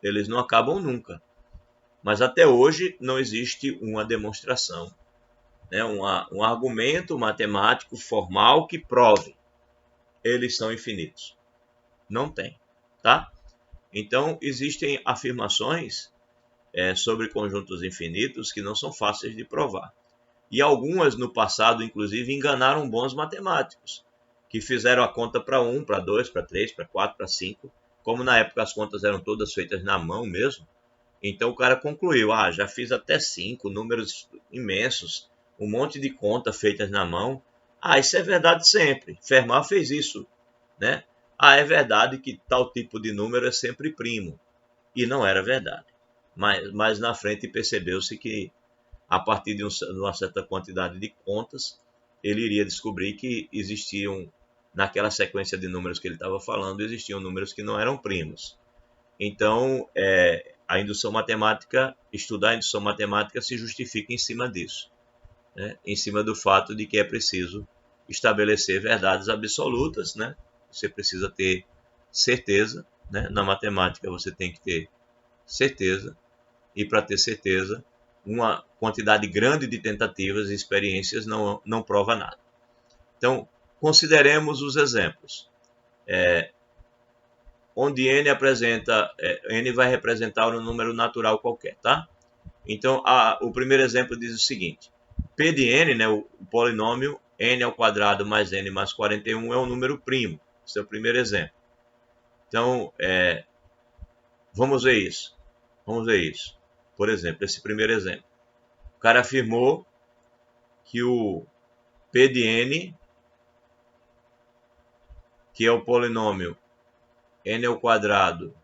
eles não acabam nunca. Mas até hoje não existe uma demonstração, né, um argumento matemático formal que prove eles são infinitos. Não tem, tá? Então, existem afirmações sobre conjuntos infinitos que não são fáceis de provar. E algumas no passado, inclusive, enganaram bons matemáticos, que fizeram a conta para 1, para 2, para 3, para 4, para 5. Como na época as contas eram todas feitas na mão mesmo, então o cara concluiu, já fiz até 5, números imensos, um monte de contas feitas na mão. Isso é verdade sempre. Fermat fez isso, né? É verdade que tal tipo de número é sempre primo. E não era verdade. Mas na frente percebeu-se que a partir de uma certa quantidade de contas, ele iria descobrir que existiam, naquela sequência de números que ele estava falando, existiam números que não eram primos. Então, estudar a indução matemática se justifica em cima disso, né? Em cima do fato de que é preciso estabelecer verdades absolutas, né? Você precisa ter certeza, né? Na matemática você tem que ter certeza, e para ter certeza, uma quantidade grande de tentativas e experiências não prova nada. Então, consideremos os exemplos. Onde n vai representar um número natural qualquer, tá? Então, o primeiro exemplo diz o seguinte: P de n, né, o polinômio n ao quadrado mais n mais 41 é um número primo. Esse é o primeiro exemplo. Então, vamos ver isso. Por exemplo, esse primeiro exemplo. O cara afirmou que o P de n, que é o polinômio n ao quadrado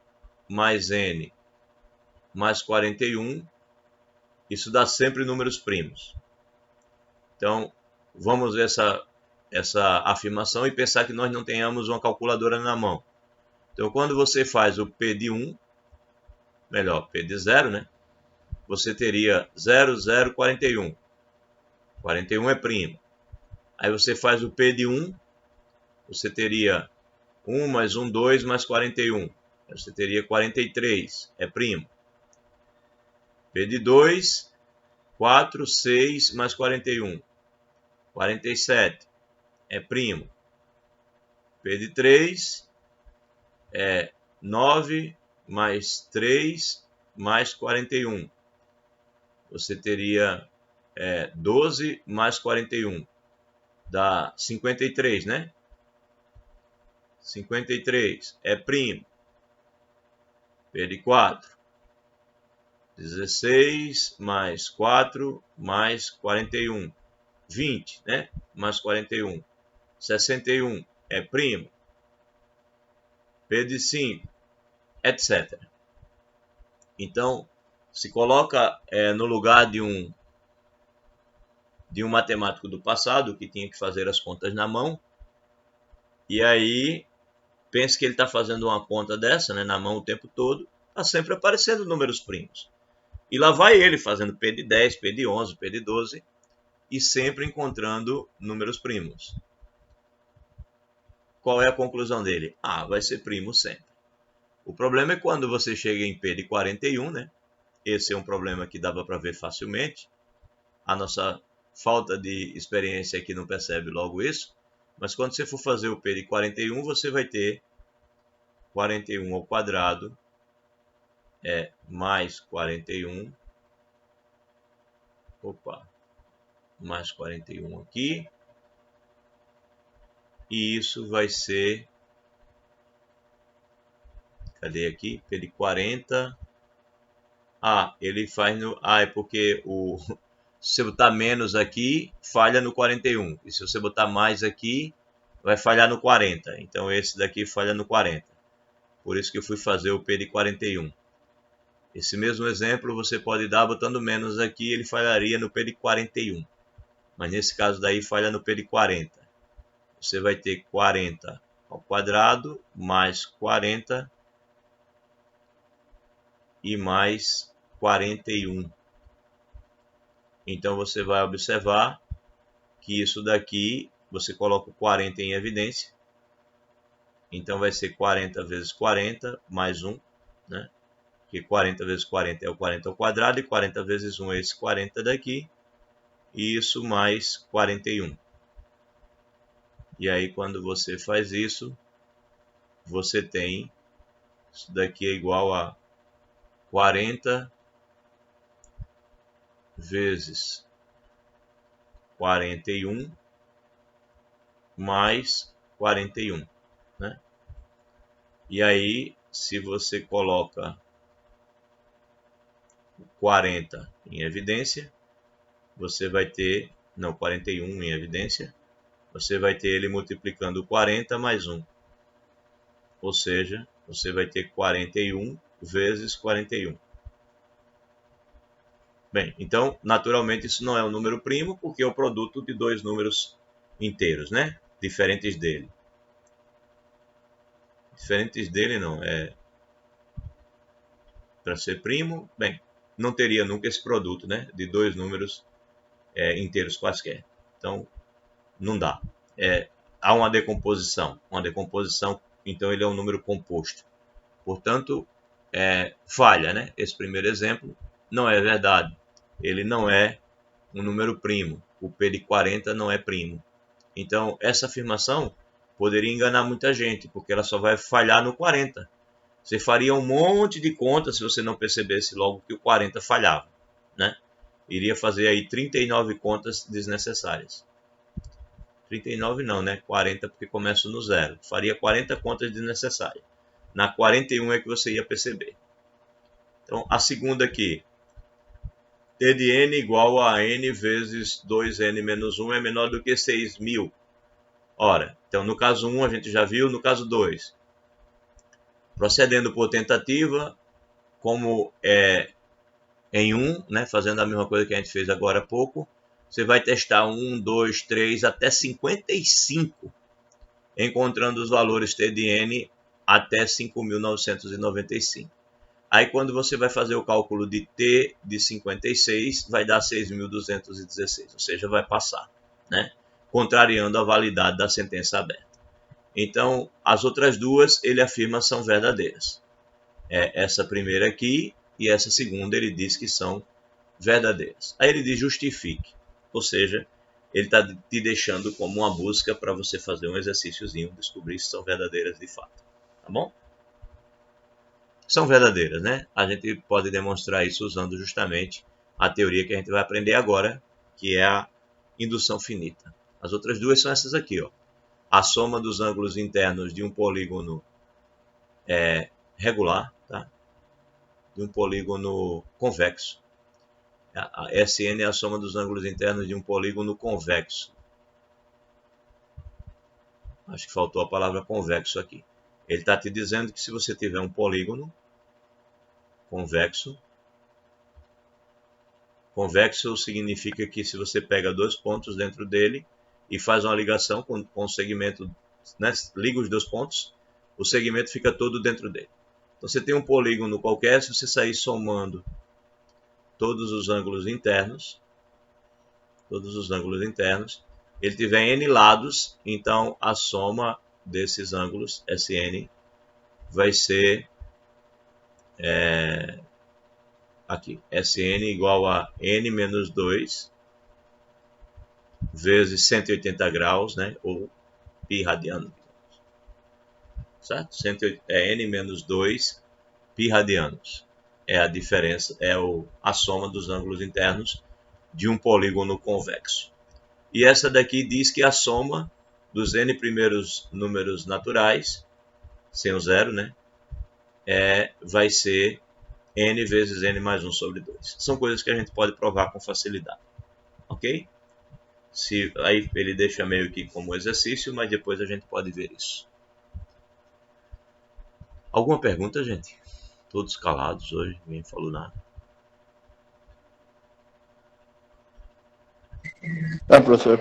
mais n mais 41, isso dá sempre números primos. Então, vamos ver essa afirmação e pensar que nós não tenhamos uma calculadora na mão. Então, quando você faz o P de 1, melhor, P de 0, né? Você teria 0, 0, 41. 41 é primo. Aí você faz o P de 1, você teria 1 mais 1, 2 mais 41. Aí você teria 43, é primo. P de 2, 4, 6 mais 41. 47 é primo. P de 3 é 9 mais 3 mais 41. Você teria 12 mais 41. Dá 53, né? 53 é primo. P de 4. 16 mais 4 mais 41. 20, né? Mais 41. 61 é primo. P de 5, etc. Então, se coloca no lugar de um matemático do passado que tinha que fazer as contas na mão, e aí pensa que ele está fazendo uma conta dessa, né, na mão o tempo todo, está sempre aparecendo números primos. E lá vai ele fazendo P de 10, P de 11, P de 12, e sempre encontrando números primos. Qual é a conclusão dele? Vai ser primo sempre. O problema é quando você chega em P de 41, né? Esse é um problema que dava para ver facilmente. A nossa falta de experiência aqui não percebe logo isso. Mas quando você for fazer o P de 41, você vai ter 41 ao quadrado mais 41. Mais 41 aqui. E isso vai ser... Cadê aqui? P de 40. Ele faz no... é porque se você botar menos aqui, falha no 41. E se você botar mais aqui, vai falhar no 40. Então esse daqui falha no 40. Por isso que eu fui fazer o P de 41. Esse mesmo exemplo você pode dar botando menos aqui, ele falharia no P de 41. Mas nesse caso daí falha no P de 40. Você vai ter 40 ao quadrado mais 40 e mais 41. Então você vai observar que isso daqui, você coloca o 40 em evidência. Então vai ser 40 vezes 40 mais 1, né? Porque 40 vezes 40 é o 40 ao quadrado, e 40 vezes 1 é esse 40 daqui, e isso mais 41. E aí quando você faz isso, você tem, isso daqui é igual a 40 vezes 41 mais 41, né? E aí, se você coloca 40 em evidência, você vai ter, 41 em evidência, você vai ter ele multiplicando 40 mais 1. Ou seja, você vai ter 41 vezes 41. Bem, então, naturalmente, isso não é um número primo, porque é o produto de dois números inteiros, né? Diferentes dele. Diferentes dele não, para ser primo, bem, não teria nunca esse produto, né? De dois números inteiros quaisquer. Então, não dá. Há uma decomposição. Então ele é um número composto. Portanto, falha, né? Esse primeiro exemplo não é verdade. Ele não é um número primo. O P de 40 não é primo. Então, essa afirmação poderia enganar muita gente, porque ela só vai falhar no 40. Você faria um monte de contas se você não percebesse logo que o 40 falhava, né? Iria fazer aí 39 contas desnecessárias. 39 não, né? 40 porque começa no zero. Faria 40 contas desnecessárias. Na 41 é que você ia perceber. Então, a segunda aqui. T de n igual a n vezes 2n menos 1 é menor do que 6.000. Ora, então no caso 1 a gente já viu, no caso 2. Procedendo por tentativa, como em 1, né, fazendo a mesma coisa que a gente fez agora há pouco, você vai testar 1, 2, 3, até 55, encontrando os valores T de n até 5.995. Aí quando você vai fazer o cálculo de T de 56, vai dar 6.216, ou seja, vai passar, né? Contrariando a validade da sentença aberta. Então, as outras duas, ele afirma são verdadeiras. Essa primeira aqui e essa segunda, ele diz que são verdadeiras. Aí ele diz justifique, ou seja, ele está te deixando como uma busca para você fazer um exercíciozinho, descobrir se são verdadeiras de fato, tá bom? São verdadeiras, né? A gente pode demonstrar isso usando justamente a teoria que a gente vai aprender agora, que é a indução finita. As outras duas são essas aqui, ó. A soma dos ângulos internos de um polígono regular, tá? De um polígono convexo. A SN é a soma dos ângulos internos de um polígono convexo. Acho que faltou a palavra convexo aqui. Ele está te dizendo que se você tiver um polígono convexo, convexo significa que se você pega dois pontos dentro dele e faz uma ligação com o segmento, né, liga os dois pontos, o segmento fica todo dentro dele. Então você tem um polígono qualquer, se você sair somando todos os ângulos internos, ele tiver n lados, então a soma desses ângulos, SN, vai ser aqui, SN igual a n menos 2 vezes 180 graus, né, ou π radiano, certo? N menos 2 π radianos. É a diferença, a soma dos ângulos internos de um polígono convexo. E essa daqui diz que a soma dos n primeiros números naturais, sem o zero, né, vai ser n vezes n mais 1 sobre 2. São coisas que a gente pode provar com facilidade. Ok? Aí ele deixa meio que como exercício, mas depois a gente pode ver isso. Alguma pergunta, gente? Todos calados hoje, ninguém falou nada. Professor,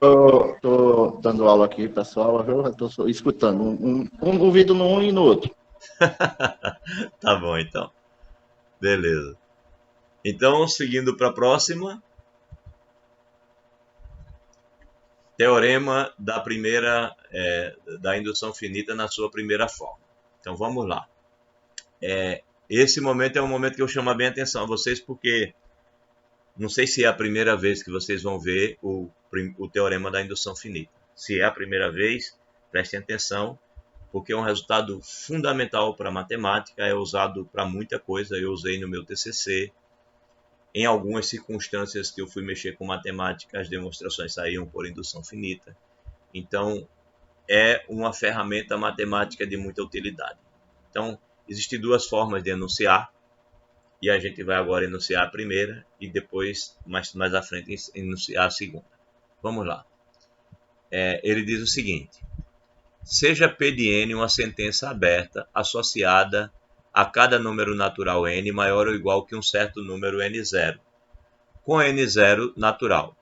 eu tô dando aula aqui, pessoal, eu estou escutando um vídeo num e no outro. Tá bom, então. Beleza. Então, seguindo para a próxima. Teorema da indução finita na sua primeira forma. Então, vamos lá. Esse momento é um momento que eu chamo bem a atenção a vocês, porque não sei se é a primeira vez que vocês vão ver o teorema da indução finita. Se é a primeira vez, prestem atenção, porque é um resultado fundamental para a matemática, é usado para muita coisa. Eu usei no meu TCC. Em algumas circunstâncias que eu fui mexer com matemática, as demonstrações saíam por indução finita. Então, é uma ferramenta matemática de muita utilidade. Então, existem duas formas de enunciar, e a gente vai agora enunciar a primeira e depois, mais à frente, enunciar a segunda. Vamos lá. Ele diz o seguinte: seja P de n uma sentença aberta associada a cada número natural n maior ou igual que um certo número n0, com n0 natural,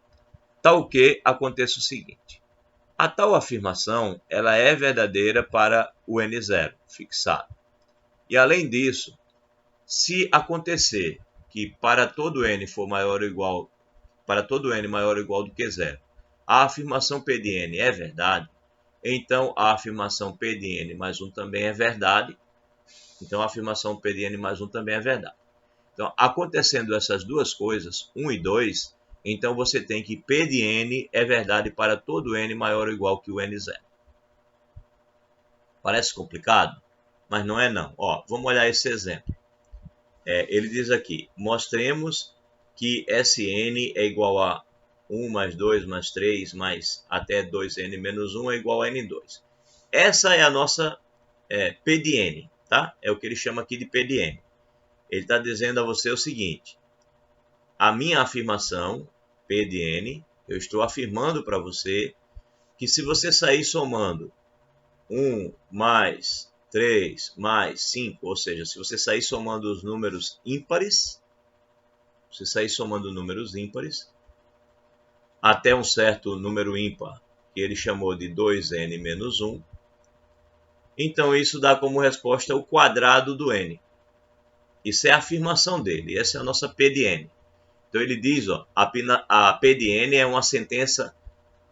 tal que aconteça o seguinte: a tal afirmação ela é verdadeira para o n0 fixado. E além disso, se acontecer que para todo n maior ou igual do que zero, a afirmação P de n é verdade, então a afirmação P de n mais 1 também é verdade. Então a afirmação P de n mais 1 também é verdade. Então, acontecendo essas duas coisas, 1 e 2, então você tem que P de n é verdade para todo n maior ou igual que o n0. Parece complicado? Mas não é não. Vamos olhar esse exemplo. Ele diz aqui: mostremos que Sn é igual a 1 mais 2 mais 3 mais até 2n menos 1 é igual a n2. Essa é a nossa P de n, tá? É o que ele chama aqui de P de n. Ele está dizendo a você o seguinte: a minha afirmação, P de n, eu estou afirmando para você que se você sair somando 1 mais 3 mais 5, ou seja, se você sair somando os números ímpares, até um certo número ímpar, que ele chamou de 2n menos 1, então isso dá como resposta o quadrado do n. Isso é a afirmação dele, essa é a nossa P de n. Então ele diz, a P de n é uma sentença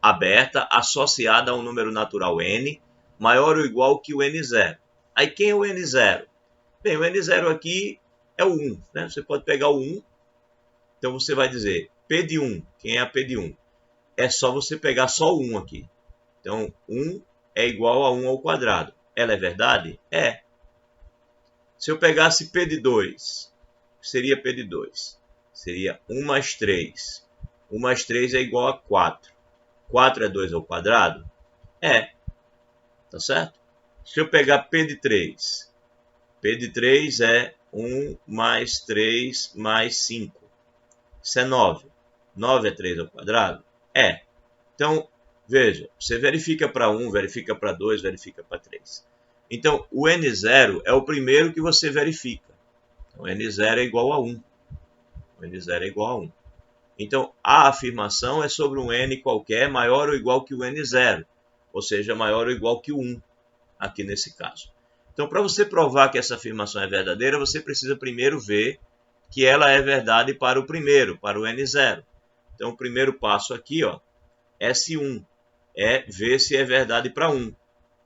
aberta associada a um número natural n maior ou igual que o n0. Aí quem é o n0? Bem, o n0 aqui é o 1, né? Você pode pegar o 1 Então você vai dizer P de 1, quem é a P de 1? É só você pegar só o 1 aqui. Então 1 é igual a 1 ao quadrado. Ela é verdade? É. Se eu pegasse P de 2, seria P de 2. Seria 1 mais 3. 1 mais 3 é igual a 4. 4 é 2 ao quadrado? É. Tá certo? Se eu pegar P de 3, P de 3 é 1 mais 3 mais 5. Isso é 9. 9 é 3 ao quadrado? É. Então, veja, você verifica para 1, verifica para 2, verifica para 3. Então, o N0 é o primeiro que você verifica. Então, N0 é igual a 1. O N0 é igual a 1. Então, a afirmação é sobre um N qualquer maior ou igual que o N0. Ou seja, maior ou igual que o 1, aqui nesse caso. Então, para você provar que essa afirmação é verdadeira, você precisa primeiro ver que ela é verdade para o primeiro, para o N0. Então, o primeiro passo aqui, ó, S1, é ver se é verdade para 1.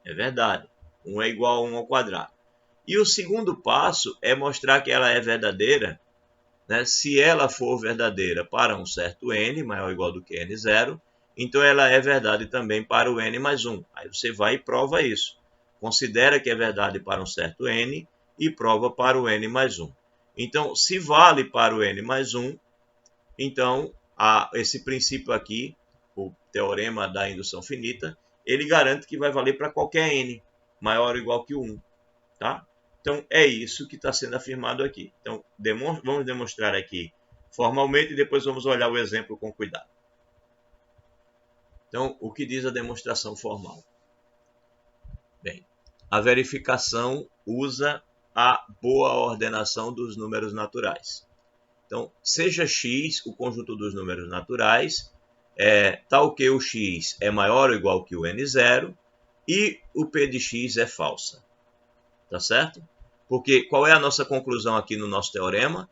É verdade. 1 é igual a 1 ao quadrado. E o segundo passo é mostrar que ela é verdadeira, né? Se ela for verdadeira para um certo n, maior ou igual do que n0, então ela é verdade também para o n mais 1. Aí você vai e prova isso. Considera que é verdade para um certo n e prova para o n mais 1. Então, se vale para o n mais 1, então esse princípio aqui, o teorema da indução finita, ele garante que vai valer para qualquer n, maior ou igual que 1. Tá? Então, é isso que está sendo afirmado aqui. Então, vamos demonstrar aqui formalmente e depois vamos olhar o exemplo com cuidado. Então, o que diz a demonstração formal? Bem, a verificação usa a boa ordenação dos números naturais. Então, seja x o conjunto dos números naturais, tal que o x é maior ou igual que o n0 e o p de x é falsa. Tá certo? Porque qual é a nossa conclusão aqui no nosso teorema?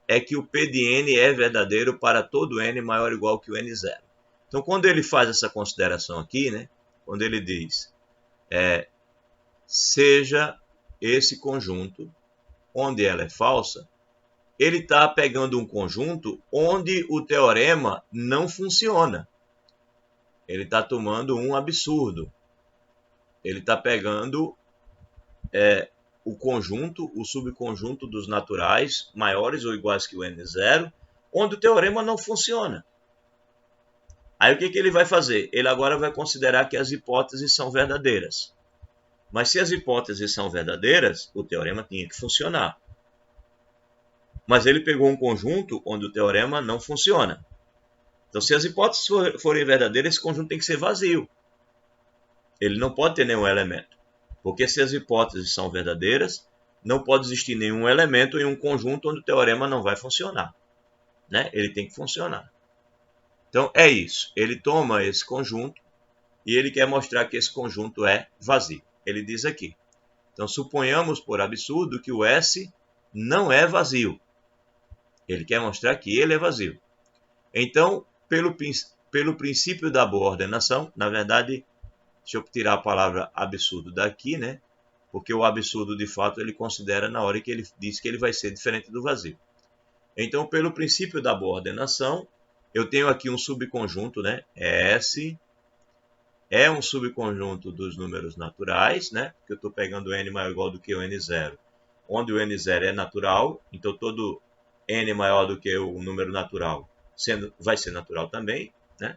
É que o P de n é verdadeiro para todo n maior ou igual que o n0. Então, quando ele faz essa consideração aqui, né, quando ele diz seja esse conjunto onde ela é falsa, ele está pegando um conjunto onde o teorema não funciona. Ele está tomando um absurdo. Ele está pegando o conjunto, o subconjunto dos naturais maiores ou iguais que o n0, onde o teorema não funciona. Aí o que ele vai fazer? Ele agora vai considerar que as hipóteses são verdadeiras. Mas se as hipóteses são verdadeiras, o teorema tinha que funcionar. Mas ele pegou um conjunto onde o teorema não funciona. Então, se as hipóteses forem verdadeiras, esse conjunto tem que ser vazio. Ele não pode ter nenhum elemento. Porque se as hipóteses são verdadeiras, não pode existir nenhum elemento em um conjunto onde o teorema não vai funcionar. Né? Ele tem que funcionar. Então, é isso. Ele toma esse conjunto e ele quer mostrar que esse conjunto é vazio. Ele diz aqui. Então, suponhamos por absurdo que o S não é vazio. Ele quer mostrar que ele é vazio. Então, pelo princípio da boa ordenação, na verdade, deixa eu tirar a palavra absurdo daqui, né? Porque o absurdo, de fato, ele considera na hora que ele diz que ele vai ser diferente do vazio. Então, pelo princípio da boa ordenação, eu tenho aqui um subconjunto, né? S é um subconjunto dos números naturais, né? Porque eu estou pegando n maior ou igual do que o n0, onde o n0 é natural, então todo n maior do que o número natural vai ser natural também, né?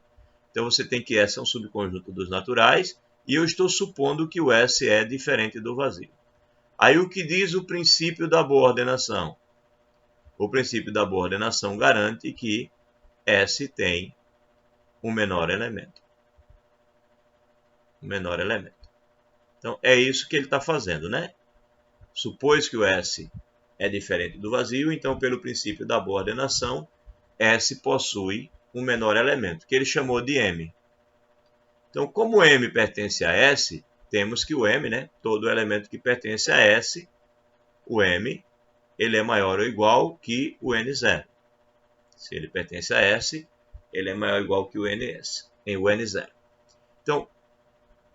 Então você tem que S é um subconjunto dos naturais e eu estou supondo que o S é diferente do vazio. Aí o que diz o princípio da boa ordenação? O princípio da boa ordenação garante que S tem um menor elemento. Um menor elemento. Então é isso que ele está fazendo, né? Supôs que o S é diferente do vazio, então pelo princípio da boa ordenação, S possui um menor elemento, que ele chamou de M. Então, como M pertence a S, temos que o M, né, todo elemento que pertence a S, o M, ele é maior ou igual que o N0. Se ele pertence a S, ele é maior ou igual que o NS, em o N0. Então,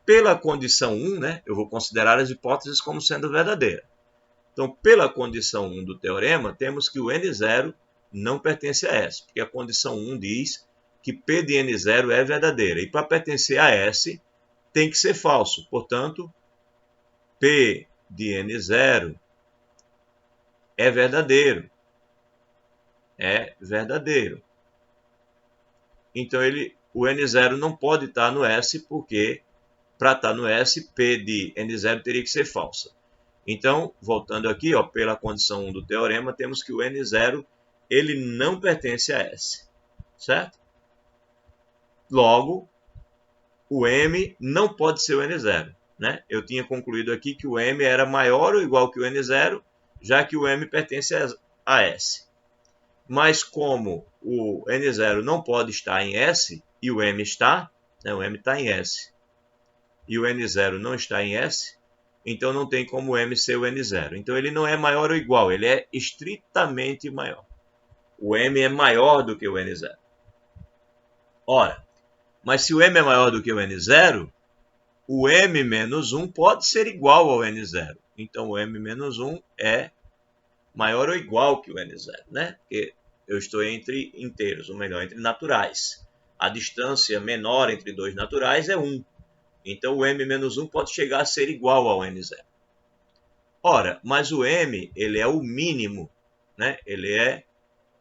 pela condição 1, né, eu vou considerar as hipóteses como sendo verdadeiras. Então, pela condição 1 do teorema, temos que o N0 não pertence a S, porque a condição 1 diz que P de N0 é verdadeira. E para pertencer a S, tem que ser falso. Portanto, P de N0 é verdadeiro. É verdadeiro. Então, o N0 não pode estar no S, porque para estar no S, P de N0 teria que ser falsa. Então, voltando aqui, ó, pela condição 1 do teorema, temos que o N0 ele não pertence a S, certo? Logo, o M não pode ser o N0, né? Eu tinha concluído aqui que o M era maior ou igual que o N0, já que o M pertence a S. Mas como o N0 não pode estar em S e o M está, né? O M está em S e o N0 não está em S, então não tem como o M ser o N0. Então ele não é maior ou igual, ele é estritamente maior. O M é maior do que o N0. Ora, mas se o M é maior do que o N0, o M menos 1 pode ser igual ao N0. Então o M menos 1 é maior ou igual que o N0, né? Porque eu estou entre inteiros, ou melhor, entre naturais. A distância menor entre dois naturais é 1. Então o M menos 1 pode chegar a ser igual ao N0. Ora, mas o M ele é o mínimo, né? Ele é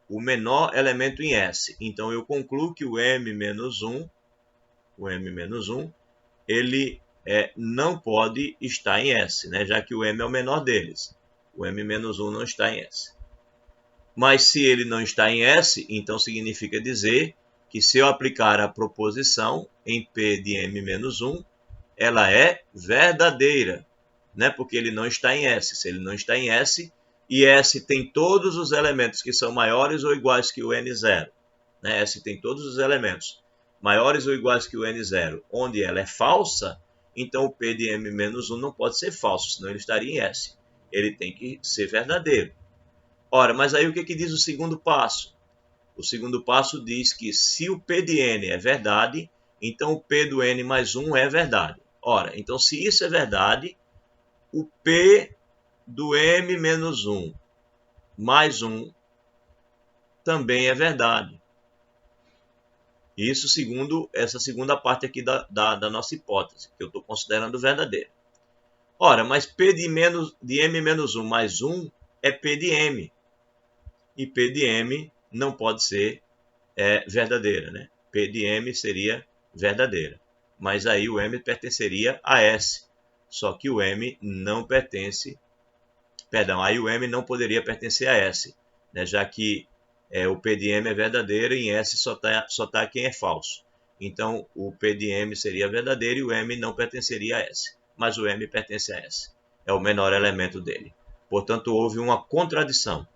o menor elemento em S. Então eu concluo que o M menos 1, ele não pode estar em S, né? Já que o M é o menor deles. O M menos 1 não está em S. Mas se ele não está em S, então significa dizer que se eu aplicar a proposição em P de M menos 1, ela é verdadeira, né? Porque ele não está em S. Se ele não está em S, e S tem todos os elementos que são maiores ou iguais que o N0, né? S tem todos os elementos maiores ou iguais que o N0, onde ela é falsa, então o P de M menos 1 não pode ser falso, senão ele estaria em S. Ele tem que ser verdadeiro. Ora, mas aí o que diz o segundo passo? O segundo passo diz que se o P de N é verdade, então o P do N mais 1 é verdade. Ora, então se isso é verdade, o P do M menos 1 mais 1 também é verdade. Isso segundo essa segunda parte aqui da nossa hipótese, que eu estou considerando verdadeira. Ora, mas P de M menos 1 mais 1 é P de M. E P de M não pode ser verdadeira, né? P de M seria verdadeira. Mas aí o M pertenceria a S. Só que o M não pertence... Perdão, aí o M não poderia pertencer a S, né? Já que o P de M é verdadeiro e em S só tá quem é falso. Então, o P de M seria verdadeiro e o M não pertenceria a S. Mas o M pertence a S. É o menor elemento dele. Portanto, houve uma contradição.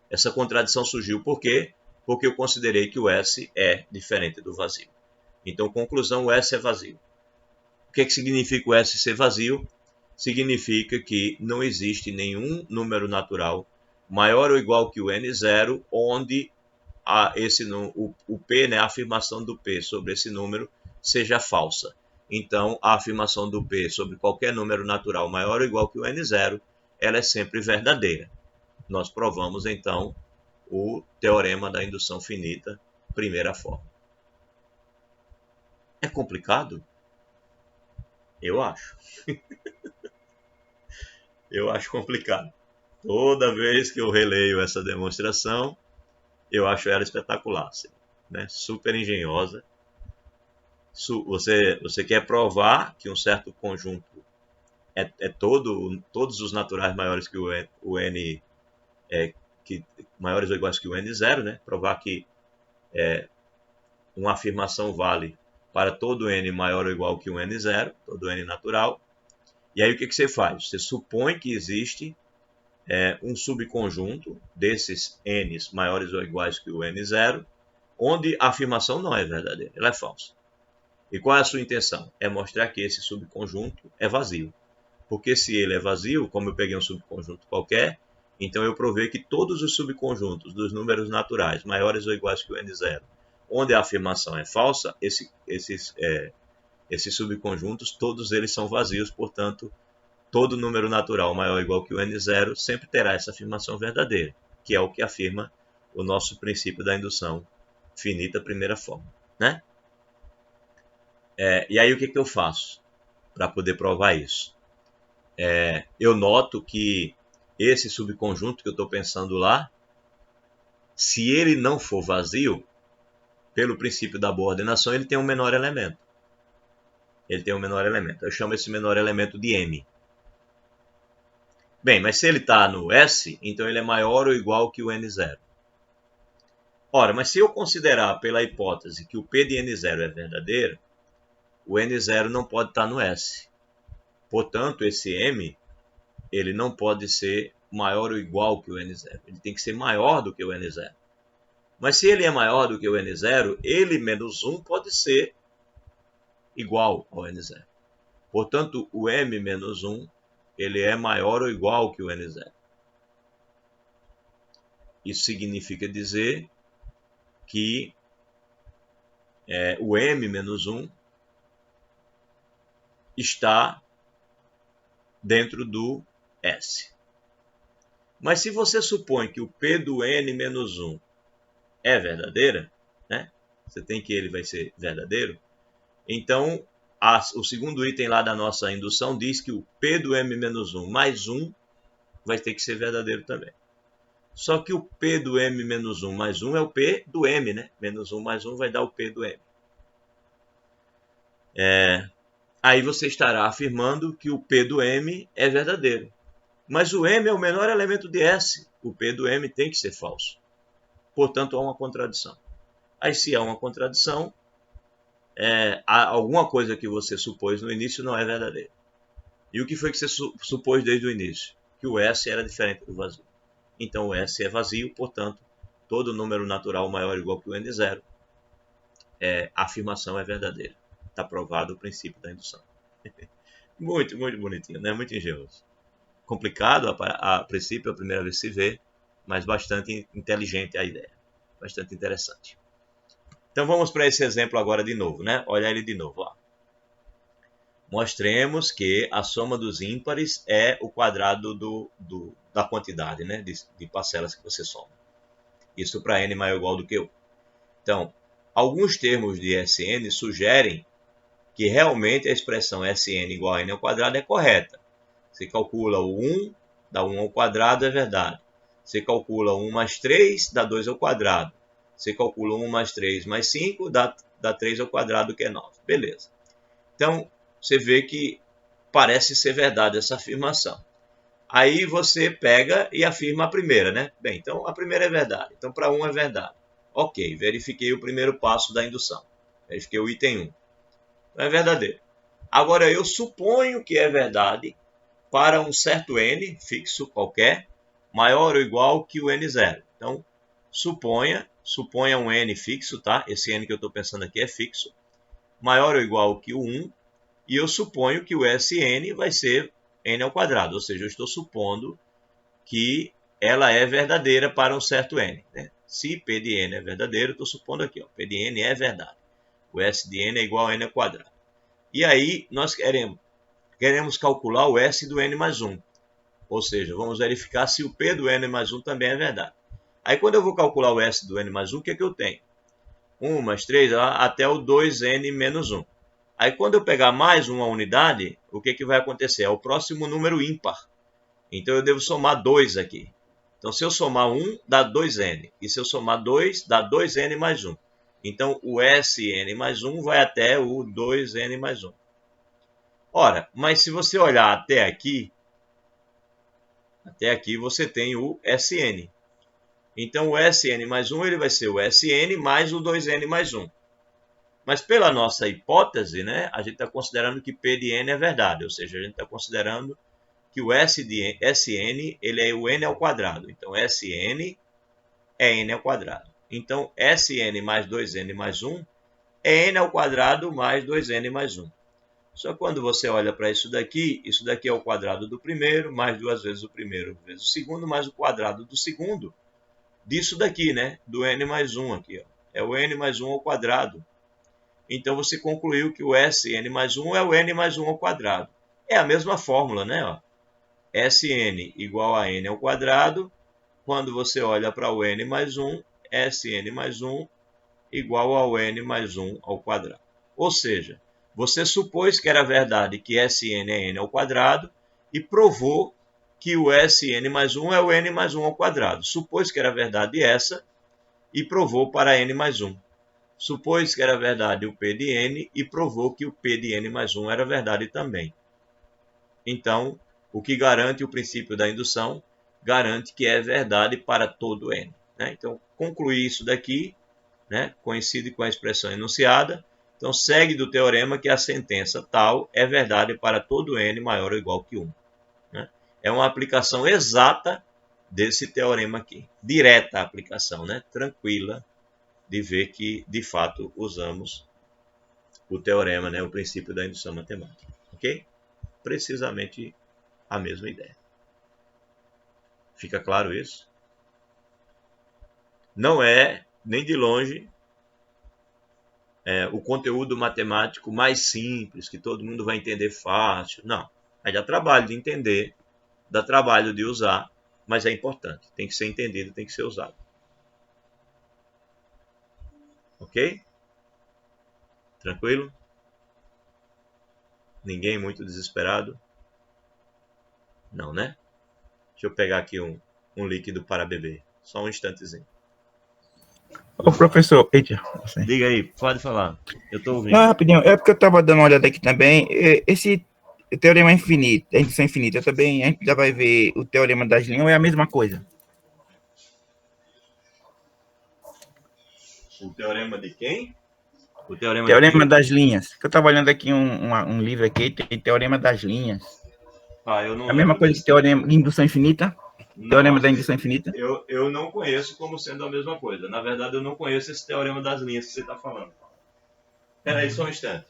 Essa contradição surgiu por quê? Porque eu considerei que o S é diferente do vazio. Então, conclusão, o S é vazio. O que significa o S ser vazio? Significa que não existe nenhum número natural maior ou igual que o N0, onde o P, né, a afirmação do P sobre esse número, seja falsa. Então, a afirmação do P sobre qualquer número natural maior ou igual que o N0, ela é sempre verdadeira. Nós provamos, então, o teorema da indução finita, primeira forma. É complicado? Eu acho. Eu acho complicado. Toda vez que eu releio essa demonstração, eu acho ela espetacular, assim, né? Super engenhosa. Você quer provar que um certo conjunto todos os naturais maiores que o N, maiores ou iguais que o N0, né? Provar que uma afirmação vale para todo N maior ou igual que um N0, todo N natural. E aí o que você faz? Você supõe que existe um subconjunto desses N's maiores ou iguais que o N0, onde a afirmação não é verdadeira, ela é falsa. E qual é a sua intenção? É mostrar que esse subconjunto é vazio. Porque se ele é vazio, como eu peguei um subconjunto qualquer, então eu provei que todos os subconjuntos dos números naturais maiores ou iguais que o N0, onde a afirmação é falsa, esses subconjuntos, todos eles são vazios, portanto, todo número natural maior ou igual que o N0 sempre terá essa afirmação verdadeira, que é o que afirma o nosso princípio da indução finita primeira forma, né? E aí o que eu faço para poder provar isso? Eu noto que esse subconjunto que eu estou pensando lá, se ele não for vazio, pelo princípio da boa ordenação, ele tem um menor elemento. Eu chamo esse menor elemento de M. Bem, mas se ele está no S, então ele é maior ou igual que o N0. Ora, mas se eu considerar pela hipótese que o P de N0 é verdadeiro, o N0 não pode estar no S. Portanto, esse M, ele não pode ser maior ou igual que o N0. Ele tem que ser maior do que o N0. Mas se ele é maior do que o N0, ele menos 1 pode ser igual ao N0. Portanto, o M menos 1, ele é maior ou igual que o N0. Isso significa dizer que o M menos 1 está dentro do S. Mas se você supõe que o P do N menos 1 é verdadeira, né? Você tem que ele vai ser verdadeiro, então o segundo item lá da nossa indução diz que o P do M menos 1 mais 1 vai ter que ser verdadeiro também. Só que o P do M menos 1 mais 1 é o P do M, né? Menos 1 mais 1 vai dar o P do M. Aí você estará afirmando que o P do M é verdadeiro. Mas o M é o menor elemento de S. O P do M tem que ser falso. Portanto, há uma contradição. Aí, se há uma contradição, alguma coisa que você supôs no início não é verdadeira. E o que foi que você supôs desde o início? Que o S era diferente do vazio. Então, o S é vazio, portanto, todo número natural maior ou igual que o N0, a afirmação é verdadeira. Está provado o princípio da indução. Muito, muito bonitinho, né? Muito engenhoso. Complicado a princípio, a primeira vez que se vê, mas bastante inteligente a ideia. Bastante interessante. Então vamos para esse exemplo agora de novo, né? Olha ele de novo lá. Mostremos que a soma dos ímpares é o quadrado da quantidade, né? de parcelas que você soma. Isso para n maior ou igual do que 1. Então, alguns termos de Sn sugerem que realmente a expressão Sn igual a n ao quadrado é correta. Você calcula o 1, dá 1 ao quadrado, é verdade. Você calcula 1 mais 3, dá 2 ao quadrado. Você calcula 1 mais 3 mais 5, dá 3 ao quadrado, que é 9. Beleza. Então, você vê que parece ser verdade essa afirmação. Aí você pega e afirma a primeira, né? Bem, então a primeira é verdade. Então, para 1 é verdade. Ok, verifiquei o primeiro passo da indução. Verifiquei o item 1. Então, é verdadeiro. Agora, eu suponho que é verdade para um certo n, fixo qualquer, maior ou igual que o n0. Então, suponha um n fixo, tá? Esse n que eu estou pensando aqui é fixo, maior ou igual que o 1, e eu suponho que o Sn vai ser n ao quadrado, ou seja, eu estou supondo que ela é verdadeira para um certo n. Né? Se P de n é verdadeiro, estou supondo aqui, ó, P de n é verdade. O S de n é igual a n ao quadrado. E aí, nós queremos calcular o S do n mais 1. Ou seja, vamos verificar se o P do n mais 1 também é verdade. Aí, quando eu vou calcular o S do n mais 1, o que é que eu tenho? 1 mais 3 até o 2n menos 1. Aí, quando eu pegar mais uma unidade, o que, que vai acontecer? É o próximo número ímpar. Então, eu devo somar 2 aqui. Então, se eu somar 1, dá 2n. E se eu somar 2, dá 2n mais 1. Então, o Sn mais 1 vai até o 2n mais 1. Ora, mas se você olhar até aqui você tem o Sn. Então, o Sn mais 1 ele vai ser o Sn mais o 2n mais 1. Mas pela nossa hipótese, né, a gente está considerando que P de n é verdade. Ou seja, a gente está considerando que o Sn ele é o n ao quadrado. Então, Sn é n ao quadrado. Então, Sn mais 2n mais 1 é n ao quadrado mais 2n mais 1. Só que quando você olha para isso daqui é o quadrado do primeiro, mais 2 vezes o primeiro, vezes o segundo, mais o quadrado do segundo, disso daqui, né? Do n mais 1 aqui, ó. É o n mais 1 ao quadrado. Então, você concluiu que o Sn mais 1 é o n mais 1 ao quadrado. É a mesma fórmula, né? Ó. Sn igual a n ao quadrado, quando você olha para o n mais 1, Sn mais 1 igual ao n mais 1 ao quadrado. Ou seja, você supôs que era verdade que Sn é n ao quadrado e provou que o Sn mais 1 é o n mais 1 ao quadrado. Supôs que era verdade essa e provou para n mais 1. Supôs que era verdade o P de n e provou que o P de n mais 1 era verdade também. Então, o que garante o princípio da indução, garante que é verdade para todo n. Né? Então, concluir isso daqui, né, coincide com a expressão enunciada. Então, segue do teorema que a sentença tal é verdade para todo n maior ou igual que 1. Né? É uma aplicação exata desse teorema aqui. Direta a aplicação, né? Tranquila de ver que, de fato, usamos o teorema, né, o princípio da indução matemática. Ok? Precisamente a mesma ideia. Fica claro isso? Não é, nem de longe, o conteúdo matemático mais simples, que todo mundo vai entender fácil. Não. Aí dá trabalho de entender, dá trabalho de usar, mas é importante. Tem que ser entendido, tem que ser usado. Ok? Tranquilo? Ninguém muito desesperado? Não, né? Deixa eu pegar aqui um líquido para beber. Só um instantezinho. Ô, professor, eita, Diga aí, pode falar. Eu estou ouvindo. não, rapidinho, é porque eu estava dando uma olhada aqui também. Esse teorema infinito, a indução infinita, também a gente já vai ver o teorema das linhas, ou é a mesma coisa? O teorema de quem? O teorema Teorema de das linhas. Que eu estava olhando aqui um livro aqui, tem teorema das linhas. eu não É a mesma lembro coisa desse. que teorema de indução infinita? Teorema da Nossa, indução infinita? eu não conheço como sendo a mesma coisa. Na verdade, eu não conheço esse teorema das linhas que você está falando. Espera aí só um instante.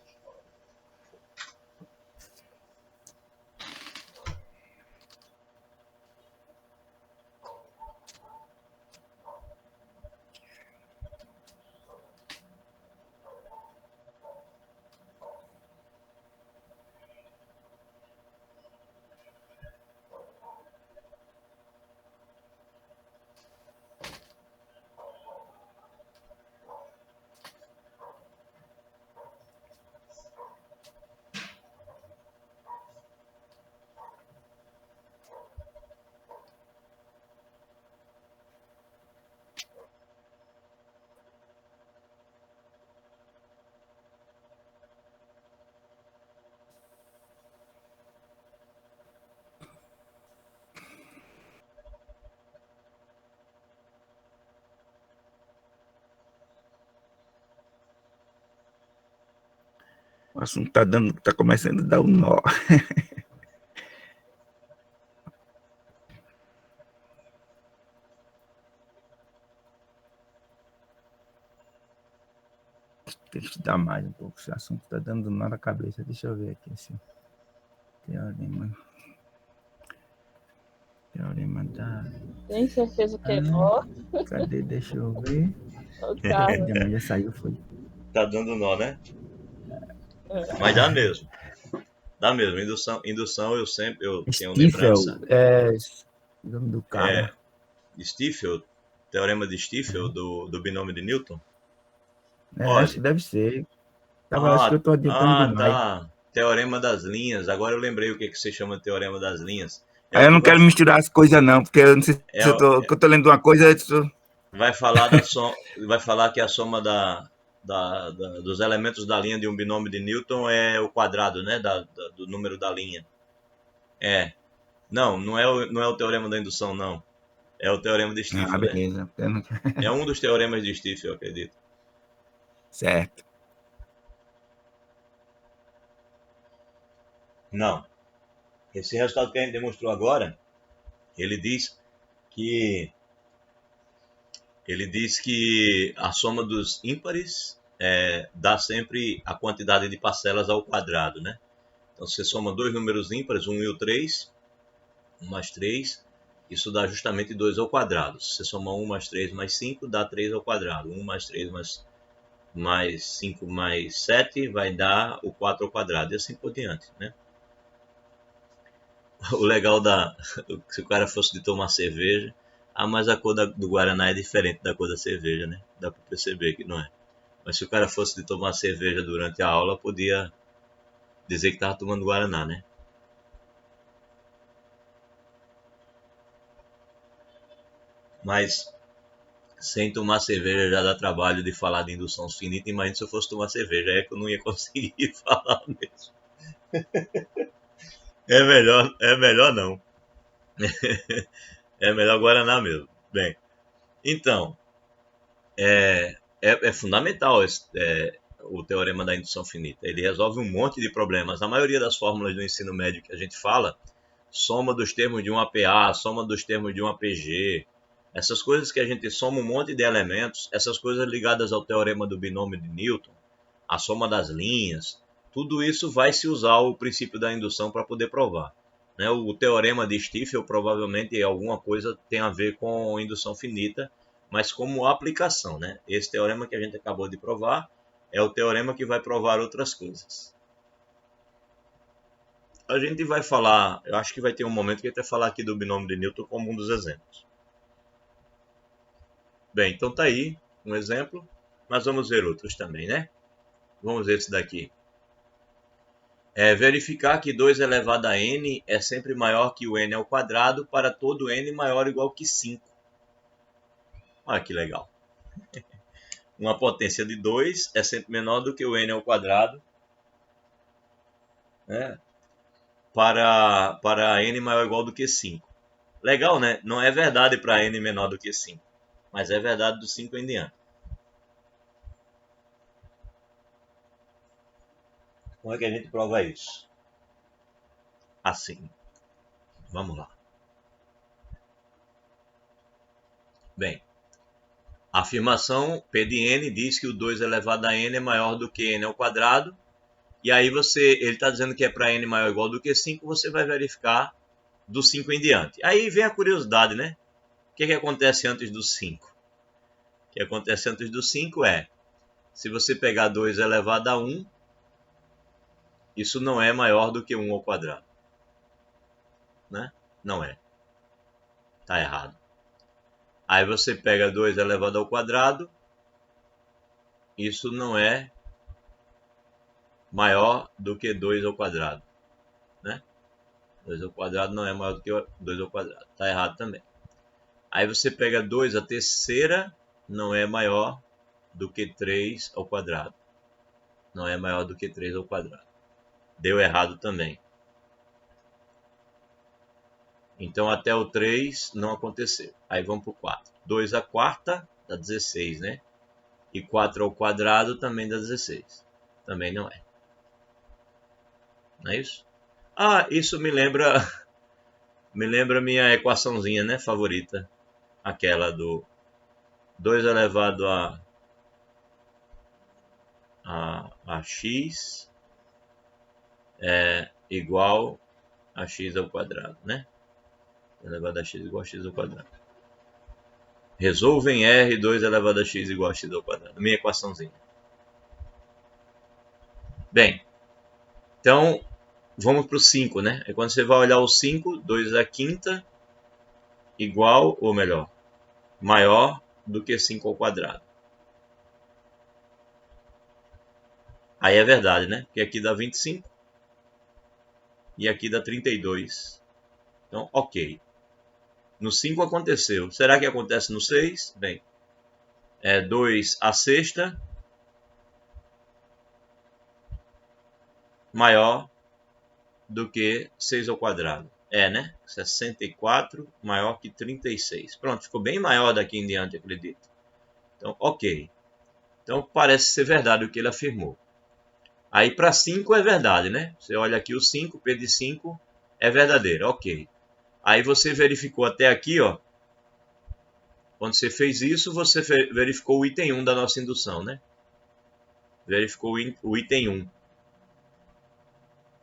O assunto tá começando a dar um nó. Tem que estudar mais um pouco. Esse assunto tá dando nó na cabeça. Deixa eu ver aqui assim. Teorema da. Tem certeza que é nó? Cadê? Deixa eu ver. O carro. A mulher saiu, foi. Tá dando nó, né? Mas dá mesmo. Dá mesmo. Indução eu tenho Stiefel, lembrança. o nome do cara. Stiefel, teorema de Stiefel do binômio de Newton. Acho que deve ser. Acho que eu tô adiantando demais. Tá. Teorema das linhas. Agora eu lembrei o que você chama de teorema das linhas. Aí eu não quero misturar as coisas não, porque eu não sei se eu tô lendo uma coisa... Vai falar que a soma dos elementos da linha de um binômio de Newton é o quadrado, né, do número da linha. Não é o teorema da indução, não. É o teorema de Stiefel, beleza. Né? É um dos teoremas de Stiefel, eu acredito. Certo. Não. Esse resultado que a gente demonstrou agora, ele diz que a soma dos ímpares dá sempre a quantidade de parcelas ao quadrado, né? Então, você soma dois números ímpares, 1 e o 3, 1 mais 3, isso dá justamente 2 ao quadrado. Se você soma 1 mais 3 mais 5, dá 3 ao quadrado. 1 mais 3 mais 5 mais 7 vai dar o 4 ao quadrado, e assim por diante, né? O legal se o cara fosse de tomar cerveja, Ah, mas a cor do Guaraná é diferente da cor da cerveja, né? Dá para perceber que não é. Mas se o cara fosse de tomar cerveja durante a aula, podia dizer que estava tomando Guaraná, né? Mas sem tomar cerveja já dá trabalho de falar de indução finita. Imagina se eu fosse tomar cerveja, é que eu não ia conseguir falar mesmo. É melhor não. É melhor Guaraná mesmo. Bem, então, é fundamental o teorema da indução finita. Ele resolve um monte de problemas. A maioria das fórmulas do ensino médio que a gente fala, soma dos termos de um APA, soma dos termos de um APG, essas coisas que a gente soma um monte de elementos, essas coisas ligadas ao teorema do binômio de Newton, a soma das linhas, tudo isso vai se usar o princípio da indução para poder provar. Né? O teorema de Stifel provavelmente alguma coisa tem a ver com indução finita, mas como aplicação. Né? Esse teorema que a gente acabou de provar é o teorema que vai provar outras coisas. A gente vai falar, eu acho que vai ter um momento que a gente vai falar aqui do binômio de Newton como um dos exemplos. Bem, então tá aí um exemplo, mas vamos ver outros também, né? Vamos ver esse daqui. Verificar que 2 elevado a n é sempre maior que o n ao quadrado para todo n maior ou igual que 5. Olha que legal. Uma potência de 2 é sempre menor do que o n ao quadrado, né? Para n maior ou igual do que 5. Legal, né? Não é verdade para n menor do que 5, mas é verdade do 5 em diante. Como é que a gente prova isso? Assim. Vamos lá. Bem, a afirmação P de n diz que o 2 elevado a n é maior do que n ao quadrado. E aí ele está dizendo que é para n maior ou igual do que 5, você vai verificar do 5 em diante. Aí vem a curiosidade, né? O que acontece antes do 5? O que acontece antes do 5 é, se você pegar 2 elevado a 1, isso não é maior do que 1 ao quadrado. Né? Não é. Está errado. Aí você pega 2 elevado ao quadrado, isso não é maior do que 2 ao quadrado. Né? 2 ao quadrado não é maior do que 2 ao quadrado. Está errado também. Aí você pega 2 à terceira, não é maior do que 3 ao quadrado. Não é maior do que 3 ao quadrado. Deu errado também. Então até o 3 não aconteceu. Aí vamos para o 4. 2 à quarta dá 16, né? E 4 ao quadrado também dá 16. Também não é. Não é isso? Ah, isso me lembra minha equaçãozinha, né, favorita. Aquela do 2 elevado a x é igual a x ao quadrado, né? Elevado a x igual a x ao quadrado. Resolva em R 2 elevado a x igual a x ao quadrado. Minha equaçãozinha. Bem, então vamos para o 5, né? É quando você vai olhar o 5, 2 à quinta igual, ou melhor, maior do que 5 ao quadrado. Aí é verdade, né? Porque aqui dá 25 e aqui dá 32. Então, ok. No 5 aconteceu. Será que acontece no 6? Bem, 2 à sexta maior do que 6 ao quadrado. Né? 64 maior que 36. Pronto, ficou bem maior daqui em diante, acredito. Então, ok. Então, parece ser verdade o que ele afirmou. Aí, para 5 é verdade, né? Você olha aqui o 5, P de 5 é verdadeiro, ok. Aí você verificou até aqui, ó. Quando você fez isso, você verificou o item 1 da nossa indução, né? Verificou o item 1.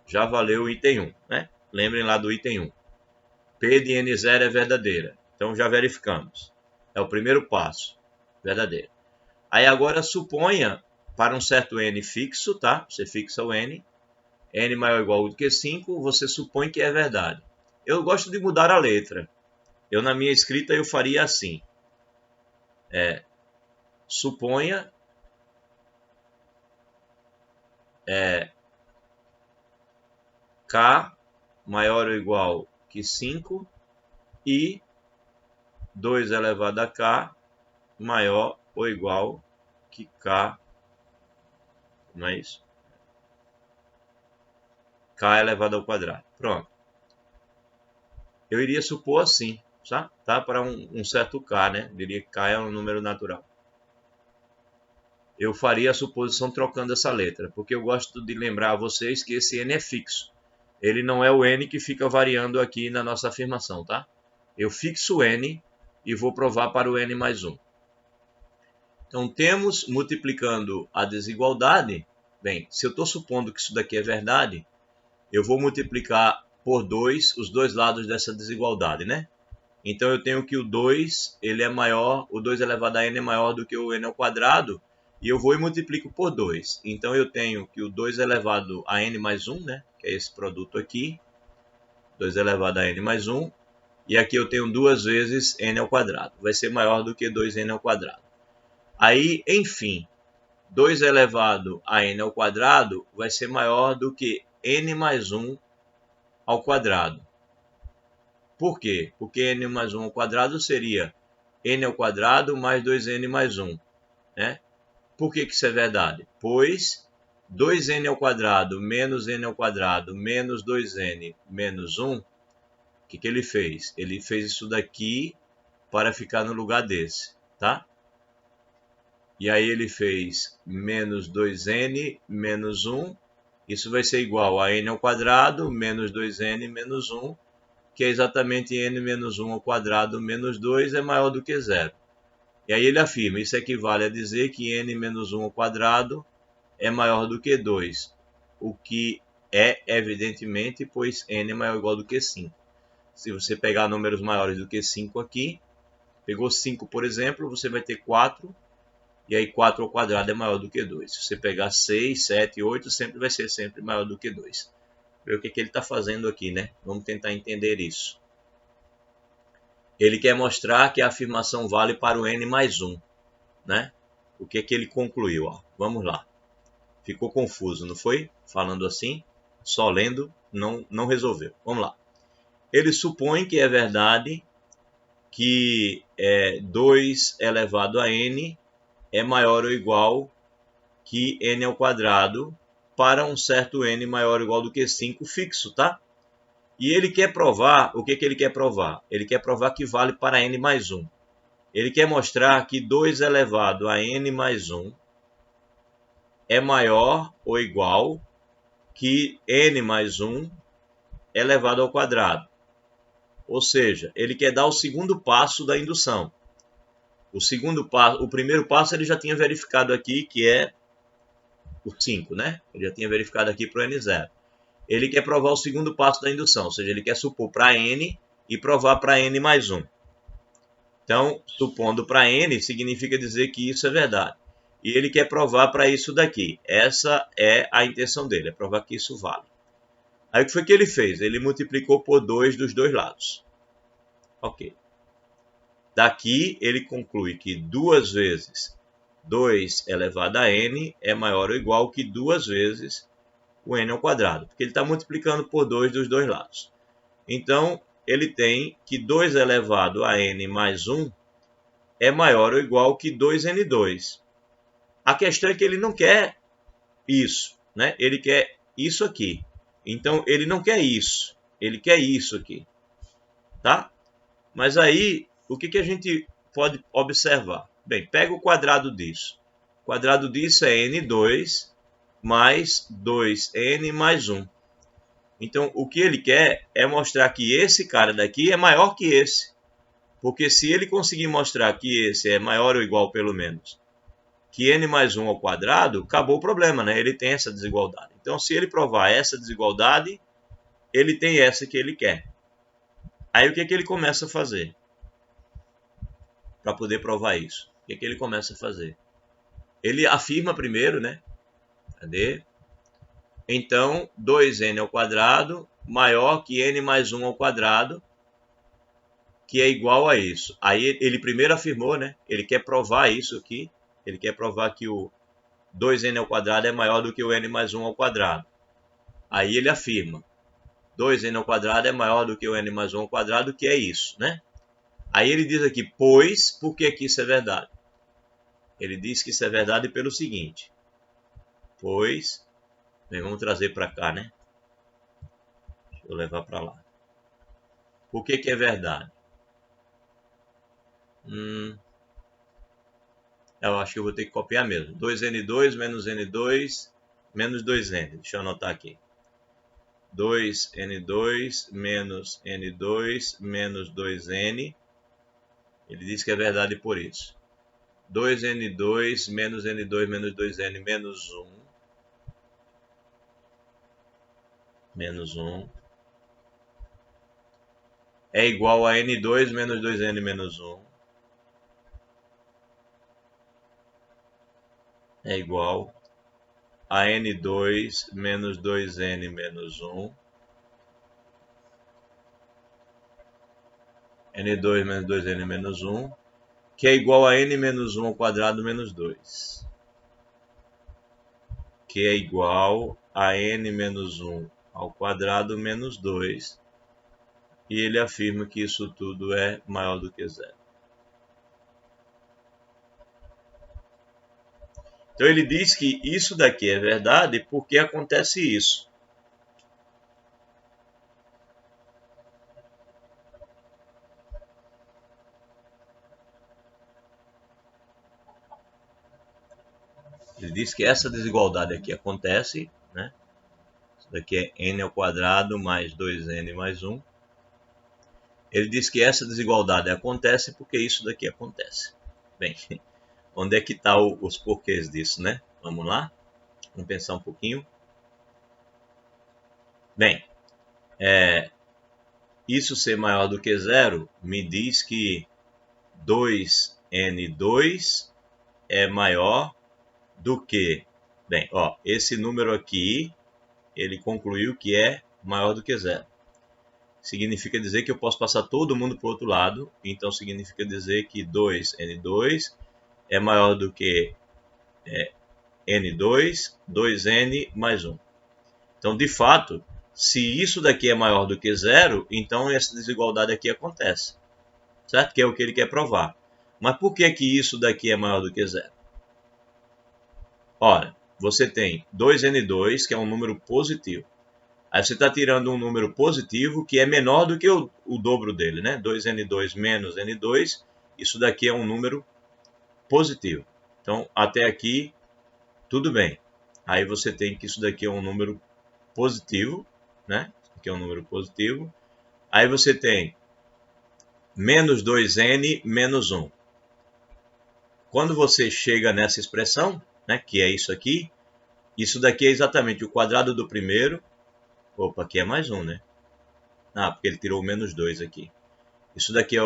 Já valeu o item 1, né? Lembrem lá do item 1. P de N0 é verdadeira. Então já verificamos. É o primeiro passo. Verdadeira. Aí agora suponha para um certo N fixo, tá? Você fixa o N. N maior ou igual do que 5, você supõe que é verdade. Eu gosto de mudar a letra. Eu, na minha escrita, eu faria assim. Suponha K maior ou igual que 5 e 2 elevado a K maior ou igual que K, não é isso? K elevado ao quadrado. Pronto. Eu iria supor assim, tá? Para um certo K, né? Diria que K é um número natural. Eu faria a suposição trocando essa letra, porque eu gosto de lembrar a vocês que esse N é fixo. Ele não é o N que fica variando aqui na nossa afirmação, tá? Eu fixo o N e vou provar para o N mais 1. Então, temos, multiplicando a desigualdade, bem, se eu estou supondo que isso daqui é verdade, eu vou multiplicar por 2 os dois lados dessa desigualdade, né? Então, eu tenho que o 2, ele é maior, o 2 elevado a n é maior do que o n ao quadrado, e eu vou e multiplico por 2. Então, eu tenho que o 2 elevado a n mais 1, né? Que é esse produto aqui, 2 elevado a n mais 1, e aqui eu tenho duas vezes n ao quadrado. Vai ser maior do que 2n ao quadrado. Aí, enfim, 2 elevado a n ao quadrado vai ser maior do que n mais 1 ao quadrado. Por quê? Porque n mais 1 ao quadrado seria n ao quadrado mais 2n mais 1. Né? Por que isso é verdade? Pois 2n ao quadrado menos n ao quadrado menos 2n menos 1, o que ele fez? Ele fez isso daqui para ficar no lugar desse, tá? E aí ele fez menos 2n menos 1, isso vai ser igual a n ao quadrado menos 2n menos 1, que é exatamente n menos 1 ao quadrado menos 2 é maior do que zero. E aí ele afirma, isso equivale a dizer que n menos 1 ao quadrado é maior do que 2, o que é evidentemente, pois n é maior ou igual do que 5. Se você pegar números maiores do que 5 aqui, pegou 5, por exemplo, você vai ter 4, e aí 4 ao quadrado é maior do que 2. Se você pegar 6, 7, 8, sempre vai ser sempre maior do que 2. Ver o que ele está fazendo aqui, né? Vamos tentar entender isso. Ele quer mostrar que a afirmação vale para o n mais 1, né? O que ele concluiu? Ó? Vamos lá. Ficou confuso, não foi? Falando assim, só lendo, não resolveu. Vamos lá. Ele supõe que é verdade que 2 elevado a n é maior ou igual que n ao quadrado para um certo n maior ou igual do que 5 fixo, tá? E ele quer provar, o que ele quer provar? Ele quer provar que vale para n mais 1. Ele quer mostrar que 2 elevado a n mais 1 é maior ou igual que n mais 1 elevado ao quadrado. Ou seja, ele quer dar o segundo passo da indução. O primeiro passo ele já tinha verificado aqui, que é o 5, né? Ele já tinha verificado aqui para o n0. Ele quer provar o segundo passo da indução, ou seja, ele quer supor para n e provar para n mais 1. Então, supondo para n, significa dizer que isso é verdade. E ele quer provar para isso daqui. Essa é a intenção dele, é provar que isso vale. Aí o que foi que ele fez? Ele multiplicou por 2 dos dois lados. Ok. Daqui ele conclui que 2 vezes 2 elevado a n é maior ou igual que 2 vezes o n ao quadrado, porque ele está multiplicando por 2 dos dois lados. Então, ele tem que 2 elevado a n mais 1 é maior ou igual que 2n2. A questão é que ele não quer isso, né? Ele quer isso aqui. Então, ele não quer isso, ele quer isso aqui, tá? Mas aí, o que a gente pode observar? Bem, pega o quadrado disso. O quadrado disso é n2 mais 2n mais 1. Então, o que ele quer é mostrar que esse cara daqui é maior que esse. Porque se ele conseguir mostrar que esse é maior ou igual, pelo menos, que n mais 1 ao quadrado, acabou o problema, né? Ele tem essa desigualdade. Então, se ele provar essa desigualdade, ele tem essa que ele quer. Aí, o que ele começa a fazer? Para poder provar isso. O que ele começa a fazer? Ele afirma primeiro, né? Cadê? Então, 2n ao quadrado maior que n mais 1 ao quadrado. que é igual a isso. Aí ele primeiro afirmou, né? Ele quer provar isso aqui. Ele quer provar que o 2n ao quadrado é maior do que o n mais 1 ao quadrado. Aí ele afirma, 2n ao quadrado é maior do que o n mais 1 ao quadrado, que é isso, né? Aí ele diz aqui, pois, por que isso é verdade? Ele diz que isso é verdade pelo seguinte, pois, bem, vamos trazer para cá, né? Deixa eu levar para lá. Por que é verdade? Eu acho que eu vou ter que copiar mesmo. 2n2 menos n2 menos 2n. Deixa eu anotar aqui. 2n2 menos n2 menos 2n. Ele diz que é verdade por isso. 2n2 menos n2 menos 2n menos 1. Menos 1. É igual a n2 menos 2n menos 1. É igual a n2 menos 2n menos 1. n2 menos 2n menos 1, que é igual a n menos 1 ao quadrado menos 2. Que é igual a n menos 1 ao quadrado menos 2. E ele afirma que isso tudo é maior do que zero. Então ele diz que isso daqui é verdade porque acontece isso. Ele diz que essa desigualdade aqui acontece, né? Isso daqui é n ao quadrado mais 2n mais 1. Ele diz que essa desigualdade acontece porque isso daqui acontece. Bem, onde é que está os porquês disso, né? Vamos lá? Vamos pensar um pouquinho. Bem, isso ser maior do que zero me diz que 2n2 é maior do que... Bem, ó, esse número aqui, ele concluiu que é maior do que zero. Significa dizer que eu posso passar todo mundo para o outro lado. Então, significa dizer que 2n2 é maior do que n2, 2n mais 1. Então, de fato, se isso daqui é maior do que zero, então essa desigualdade aqui acontece. Certo? Que é o que ele quer provar. Mas por que isso daqui é maior do que zero? Ora, você tem 2n2, que é um número positivo. Aí você está tirando um número positivo que é menor do que o dobro dele, né? 2n2 menos n2, isso daqui é um número positivo. Então, até aqui, tudo bem. Aí você tem que isso daqui é um número positivo, né? Isso aqui é um número positivo. Aí você tem menos 2n menos 1. Quando você chega nessa expressão, né, que é isso daqui é exatamente o quadrado do primeiro. Opa, aqui é mais 1, né? Ah, porque ele tirou o menos 2 aqui. Isso daqui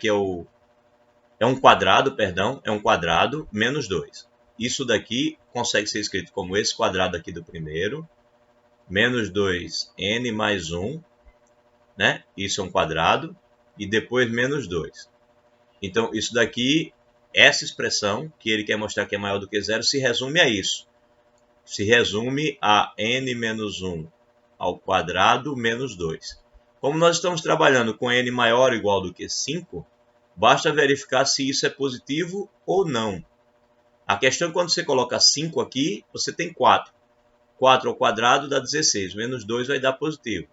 é um quadrado, perdão, é um quadrado menos 2. Isso daqui consegue ser escrito como esse quadrado aqui do primeiro, menos 2n mais 1, né? Isso é um quadrado, e depois menos 2. Então, isso daqui, essa expressão, que ele quer mostrar que é maior do que zero, se resume a isso. Se resume a n menos 1 ao quadrado menos 2. Como nós estamos trabalhando com n maior ou igual do que 5, basta verificar se isso é positivo ou não. A questão é que quando você coloca 5 aqui, você tem 4. 4 ao quadrado dá 16, menos 2 vai dar positivo.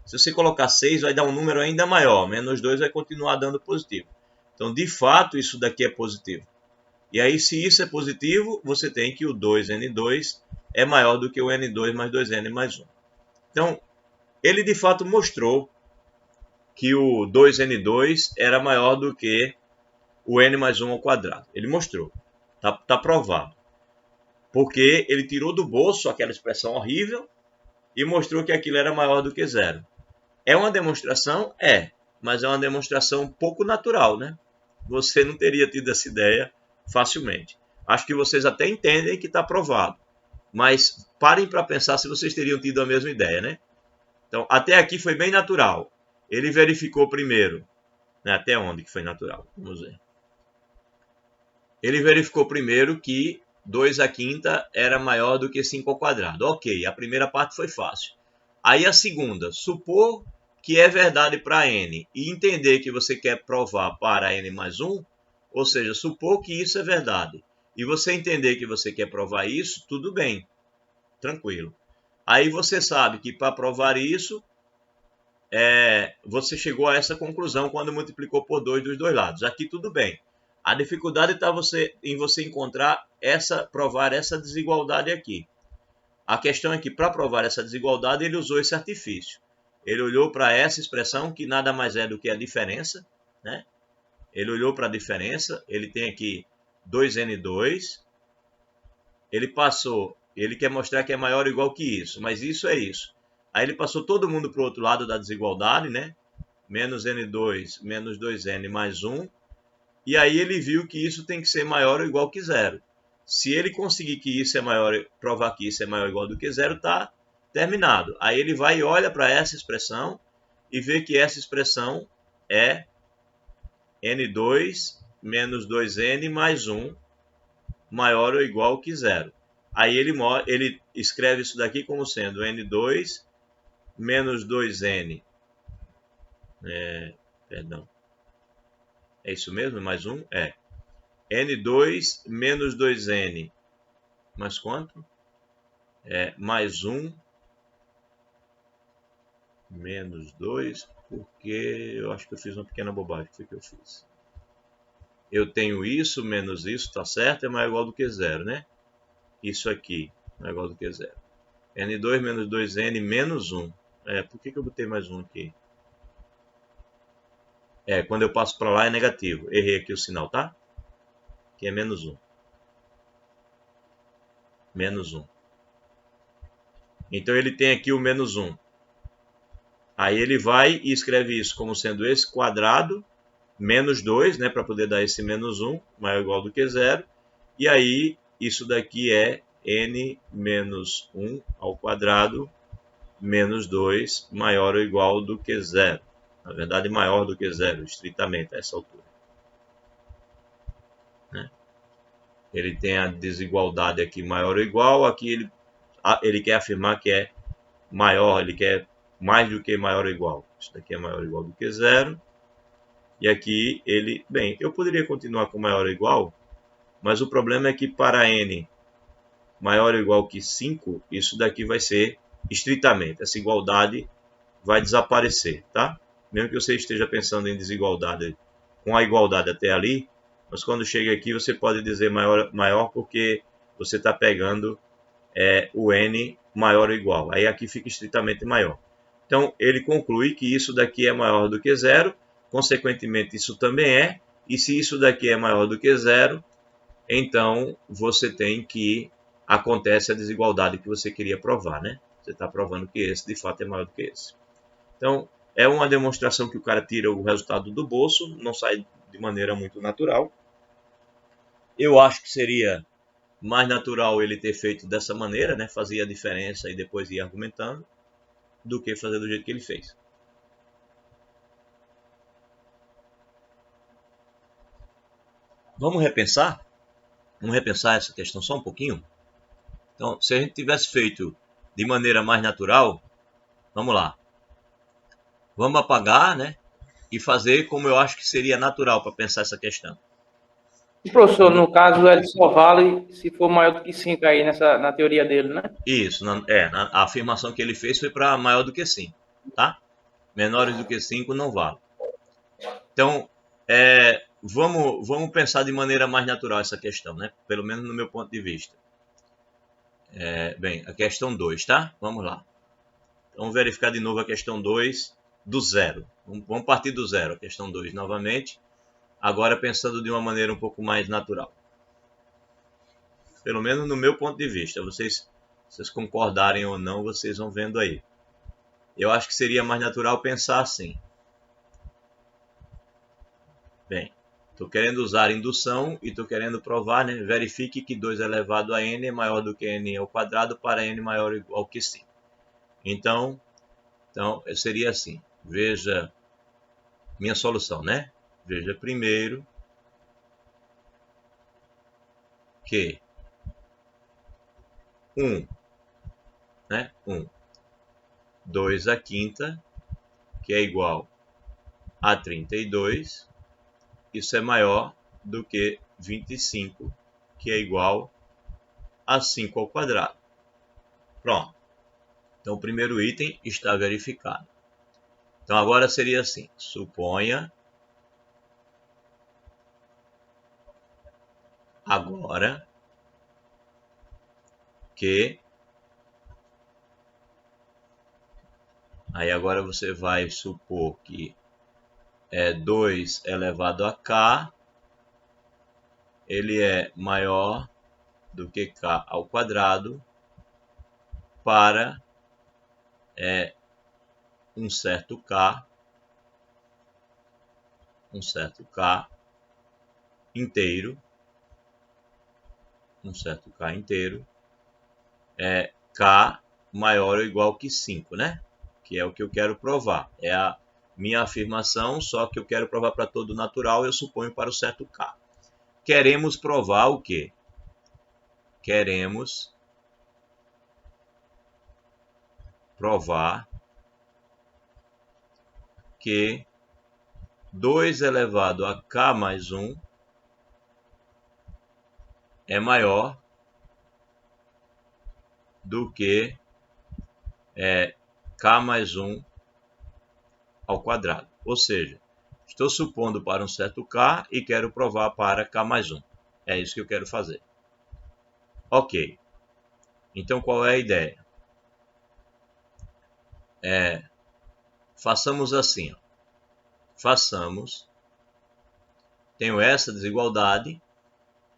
Se você colocar 6, vai dar um número ainda maior, menos 2 vai continuar dando positivo. Então, de fato, isso daqui é positivo. E aí, se isso é positivo, você tem que o 2n2 é maior do que o n2 mais 2n mais 1. Então, ele de fato mostrou que o 2n2 era maior do que o n mais 1 ao quadrado. Ele mostrou. Tá provado. Porque ele tirou do bolso aquela expressão horrível e mostrou que aquilo era maior do que zero. É uma demonstração? É. Mas é uma demonstração pouco natural, né? Você não teria tido essa ideia facilmente. Acho que vocês até entendem que está provado. Mas parem para pensar se vocês teriam tido a mesma ideia, né? Então, até aqui foi bem natural. Ele verificou primeiro Né? Até onde que foi natural? Vamos ver. Ele verificou primeiro que 2 à quinta era maior do que 5 ao quadrado. Ok, a primeira parte foi fácil. Aí a segunda, supor que é verdade para n e entender que você quer provar para n mais 1, ou seja, supor que isso é verdade, e você entender que você quer provar isso, tudo bem, tranquilo. Aí você sabe que para provar isso, você chegou a essa conclusão quando multiplicou por 2 dos dois lados. Aqui tudo bem. A dificuldade está em você encontrar provar essa desigualdade aqui. A questão é que para provar essa desigualdade ele usou esse artifício. Ele olhou para essa expressão que nada mais é do que a diferença, né? Ele olhou para a diferença, ele tem aqui 2n2, ele quer mostrar que é maior ou igual que isso, mas isso é isso. Aí ele passou todo mundo para o outro lado da desigualdade, né? Menos n2 menos 2n mais 1, e aí ele viu que isso tem que ser maior ou igual que zero. Se ele conseguir que isso é maior, provar que isso é maior ou igual do que zero, está terminado. Aí ele vai e olha para essa expressão e vê que essa expressão é n2 menos 2n mais 1 maior ou igual que zero. Aí ele escreve isso daqui como sendo n2 menos 2n. Perdão. É isso mesmo? Mais 1? n2 menos 2n. Mais quanto? Mais 1 menos 2, porque eu acho que eu fiz uma pequena bobagem. O que eu fiz? Eu tenho isso menos isso, tá certo? É maior ou igual do que zero, né? Isso aqui é igual do que zero. n2 menos 2n menos 1. Por que eu botei mais 1 aqui? Quando eu passo para lá é negativo. Errei aqui o sinal, tá? Aqui é menos 1. Menos 1. Então ele tem aqui o menos 1. Aí ele vai e escreve isso como sendo esse quadrado menos 2, né, para poder dar esse menos 1, maior ou igual do que zero. E aí isso daqui é n menos 1 ao quadrado menos 2 maior ou igual do que zero. Na verdade, maior do que zero, estritamente, a essa altura. Né? Ele tem a desigualdade aqui maior ou igual, aqui ele quer afirmar que é maior, ele quer mais do que maior ou igual. Isso daqui é maior ou igual do que zero. E aqui bem, eu poderia continuar com maior ou igual, mas o problema é que para n maior ou igual que 5, isso daqui vai ser estritamente, essa igualdade vai desaparecer, tá? Mesmo que você esteja pensando em desigualdade com a igualdade até ali, mas quando chega aqui você pode dizer maior porque você está pegando o n maior ou igual. Aí aqui fica estritamente maior. Então ele conclui que isso daqui é maior do que zero, consequentemente isso também é, e se isso daqui é maior do que zero, então você tem que acontece a desigualdade que você queria provar, né? Você está provando que esse de fato é maior do que esse. Então é uma demonstração que o cara tira o resultado do bolso, não sai de maneira muito natural. Eu acho que seria mais natural ele ter feito dessa maneira, né? Fazia a diferença e depois ia argumentando, do que fazer do jeito que ele fez. Vamos repensar essa questão só um pouquinho? Então, se a gente tivesse feito de maneira mais natural, vamos lá. Vamos apagar, né? E fazer como eu acho que seria natural para pensar essa questão. E, professor, no caso, ele só vale se for maior do que 5 aí na teoria dele, né? Isso, a afirmação que ele fez foi para maior do que 5, tá? Menores do que 5 não vale. Então, vamos pensar de maneira mais natural essa questão, né? Pelo menos no meu ponto de vista. Bem, a questão 2, tá? Vamos lá. Então, vamos verificar de novo a questão 2 do zero. Vamos partir do zero, a questão 2 novamente. Agora pensando de uma maneira um pouco mais natural. Pelo menos no meu ponto de vista. Vocês concordarem ou não, vocês vão vendo aí. Eu acho que seria mais natural pensar assim. Bem, estou querendo usar indução e estou querendo provar, né? Verifique que 2 elevado a n é maior do que n ao quadrado para n maior ou igual que 5. Então seria assim. Veja minha solução, né? Veja primeiro que 1, né? 1. 2 à quinta, que é igual a 32. Isso é maior do que 25, que é igual a 5 ao quadrado. Pronto. Então, o primeiro item está verificado. Então, agora seria assim. Suponha agora que... Aí agora você vai supor que 2 elevado a k, ele é maior do que k ao quadrado para um certo k inteiro, k maior ou igual que 5, né? Que é o que eu quero provar. É a minha afirmação, só que eu quero provar para todo natural, eu suponho para o certo k. Queremos provar o quê? Queremos provar que 2 elevado a k mais 1 é maior do que k mais 1 ao quadrado. Ou seja, estou supondo para um certo k e quero provar para k mais 1. É isso que eu quero fazer. Ok. Então, qual é a ideia? Façamos assim. Ó. Tenho essa desigualdade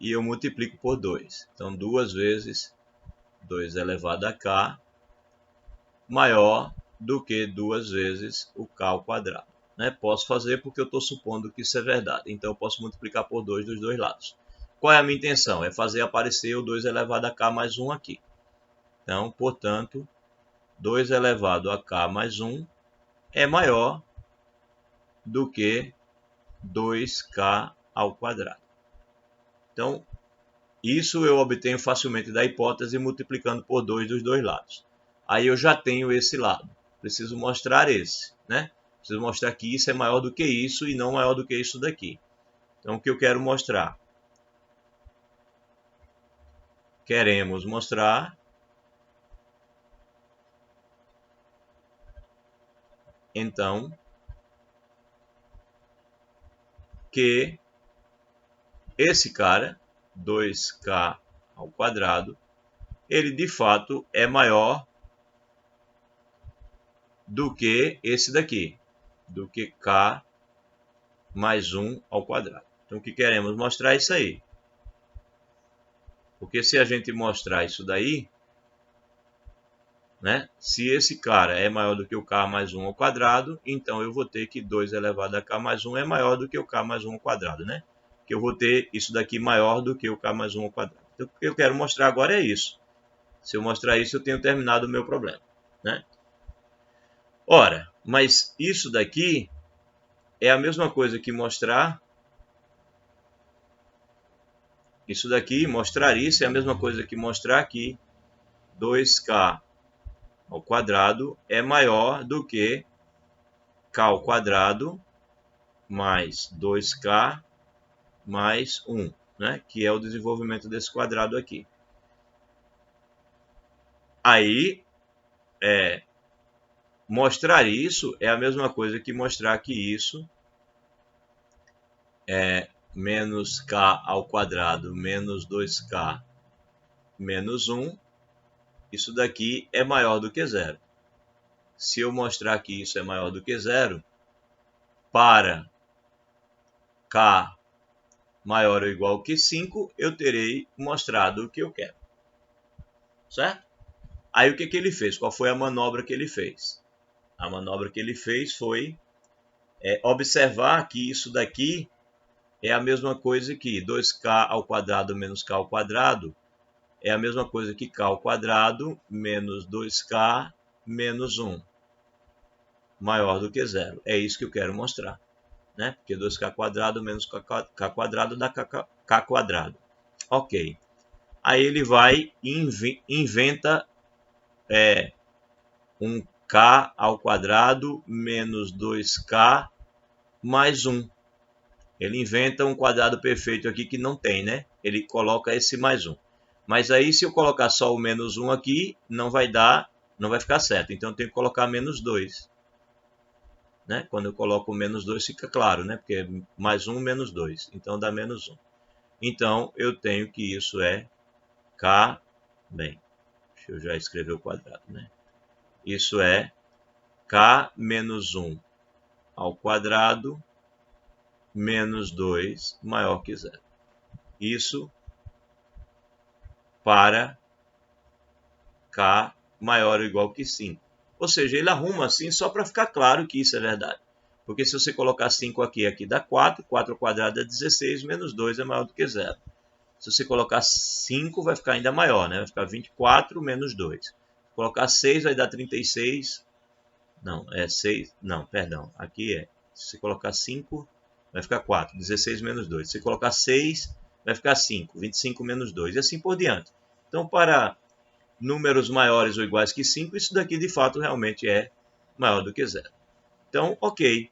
e eu multiplico por 2. Então, 2 vezes 2 elevado a k maior do que 2 vezes o k ao quadrado. Né? Posso fazer porque eu estou supondo que isso é verdade. Então, eu posso multiplicar por 2 dos dois lados. Qual é a minha intenção? É fazer aparecer o 2 elevado a k mais 1 aqui. Então, portanto, 2 elevado a k mais 1 é maior do que 2k ao quadrado. Então, isso eu obtenho facilmente da hipótese multiplicando por 2 dos dois lados. Aí eu já tenho esse lado. Preciso mostrar esse, né? Preciso mostrar que isso é maior do que isso e não maior do que isso daqui. Então, o que eu quero mostrar? Queremos mostrar então que esse cara, 2k ao quadrado, ele de fato é maior do que esse daqui, do que k mais 1 ao quadrado. Então, o que queremos mostrar é isso aí. Porque se a gente mostrar isso daí, né, se esse cara é maior do que o k mais 1 ao quadrado, então eu vou ter que 2 elevado a k mais 1 é maior do que o k mais 1 ao quadrado, né? Que eu vou ter isso daqui maior do que o k mais 1 ao quadrado. Então, o que eu quero mostrar agora é isso. Se eu mostrar isso, eu tenho terminado o meu problema, né? Ora, mas isso daqui é a mesma coisa que mostrar isso daqui, mostrar isso é a mesma coisa que mostrar que 2k ao quadrado é maior do que k ao quadrado mais 2k mais 1, né? Que é o desenvolvimento desse quadrado aqui. Aí, mostrar isso é a mesma coisa que mostrar que isso é menos k ao quadrado menos 2k menos 1. Isso daqui é maior do que zero. Se eu mostrar que isso é maior do que zero, para k maior ou igual que 5, eu terei mostrado o que eu quero. Certo? Aí o que ele fez? Qual foi a manobra que ele fez? A manobra que ele fez foi observar que isso daqui é a mesma coisa que 2k ao quadrado menos k ao quadrado é a mesma coisa que k ao quadrado menos 2k menos 1. Maior do que zero. É isso que eu quero mostrar. né? Porque 2k quadrado menos k quadrado dá k quadrado. Ok. Aí ele vai e inventa um k ao quadrado menos 2k mais 1. Ele inventa um quadrado perfeito aqui que não tem, né? Ele coloca esse mais 1. Mas aí se eu colocar só o menos 1 aqui, não vai dar, não vai ficar certo. Então eu tenho que colocar menos 2. Né? Quando eu coloco o menos 2 fica claro, né? Porque é mais 1 menos 2. Então dá menos 1. Então eu tenho que isso é k, bem, deixa eu já escrever o quadrado, né? Isso é k menos 1 ao quadrado menos 2 maior que zero. Isso para k maior ou igual que 5. Ou seja, ele arruma assim só para ficar claro que isso é verdade. Porque se você colocar 5 aqui, aqui dá 4. 4 ao quadrado é 16, menos 2 é maior do que zero. Se você colocar 5, vai ficar ainda maior, né? Vai ficar 24 menos 2. Se colocar 6, vai dar 36. Não, é 6. Não, perdão. Aqui é. Se você colocar 5, vai ficar 4. 16 menos 2. Se você colocar 6, vai ficar 5. 25 menos 2. E assim por diante. Então, para números maiores ou iguais que 5, isso daqui de fato realmente é maior do que zero. Então, ok.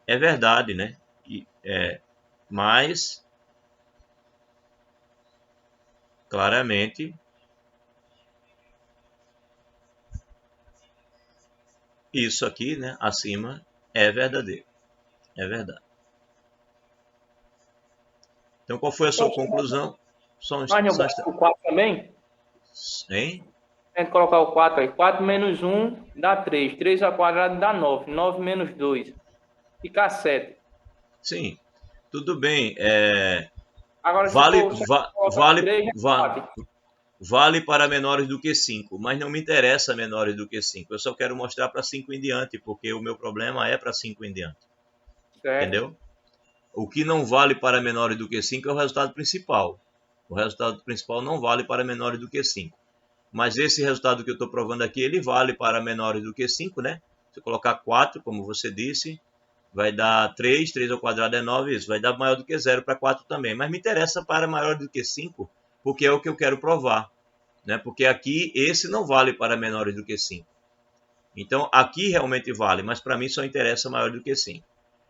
É verdade, né? Mas, claramente, isso aqui, né, acima, é verdadeiro. É verdade. Então, qual foi a sua conclusão? Mas não basta o 4 também? Hein? A gente colocar o 4 aí. 4 menos 1 dá 3. 3 ao quadrado dá 9. 9 menos 2. Fica 7. Sim, tudo bem. Agora, se Vale, for se va, colocar vale, 3, va, vale para menores do que 5, mas não me interessa menores do que 5. Eu só quero mostrar para 5 em diante, porque o meu problema é para 5 em diante. certo. Entendeu? O que não vale para menores do que 5 é o resultado principal. O resultado principal não vale para menores do que 5. Mas esse resultado que eu estou provando aqui, ele vale para menores do que 5, né? Se eu colocar 4, como você disse, vai dar 3, 3 ao quadrado é 9, isso vai dar maior do que 0 para 4 também. Mas me interessa para maior do que 5, porque é o que eu quero provar. Né? Porque aqui esse não vale para menores do que 5. Então aqui realmente vale, mas para mim só interessa maior do que 5.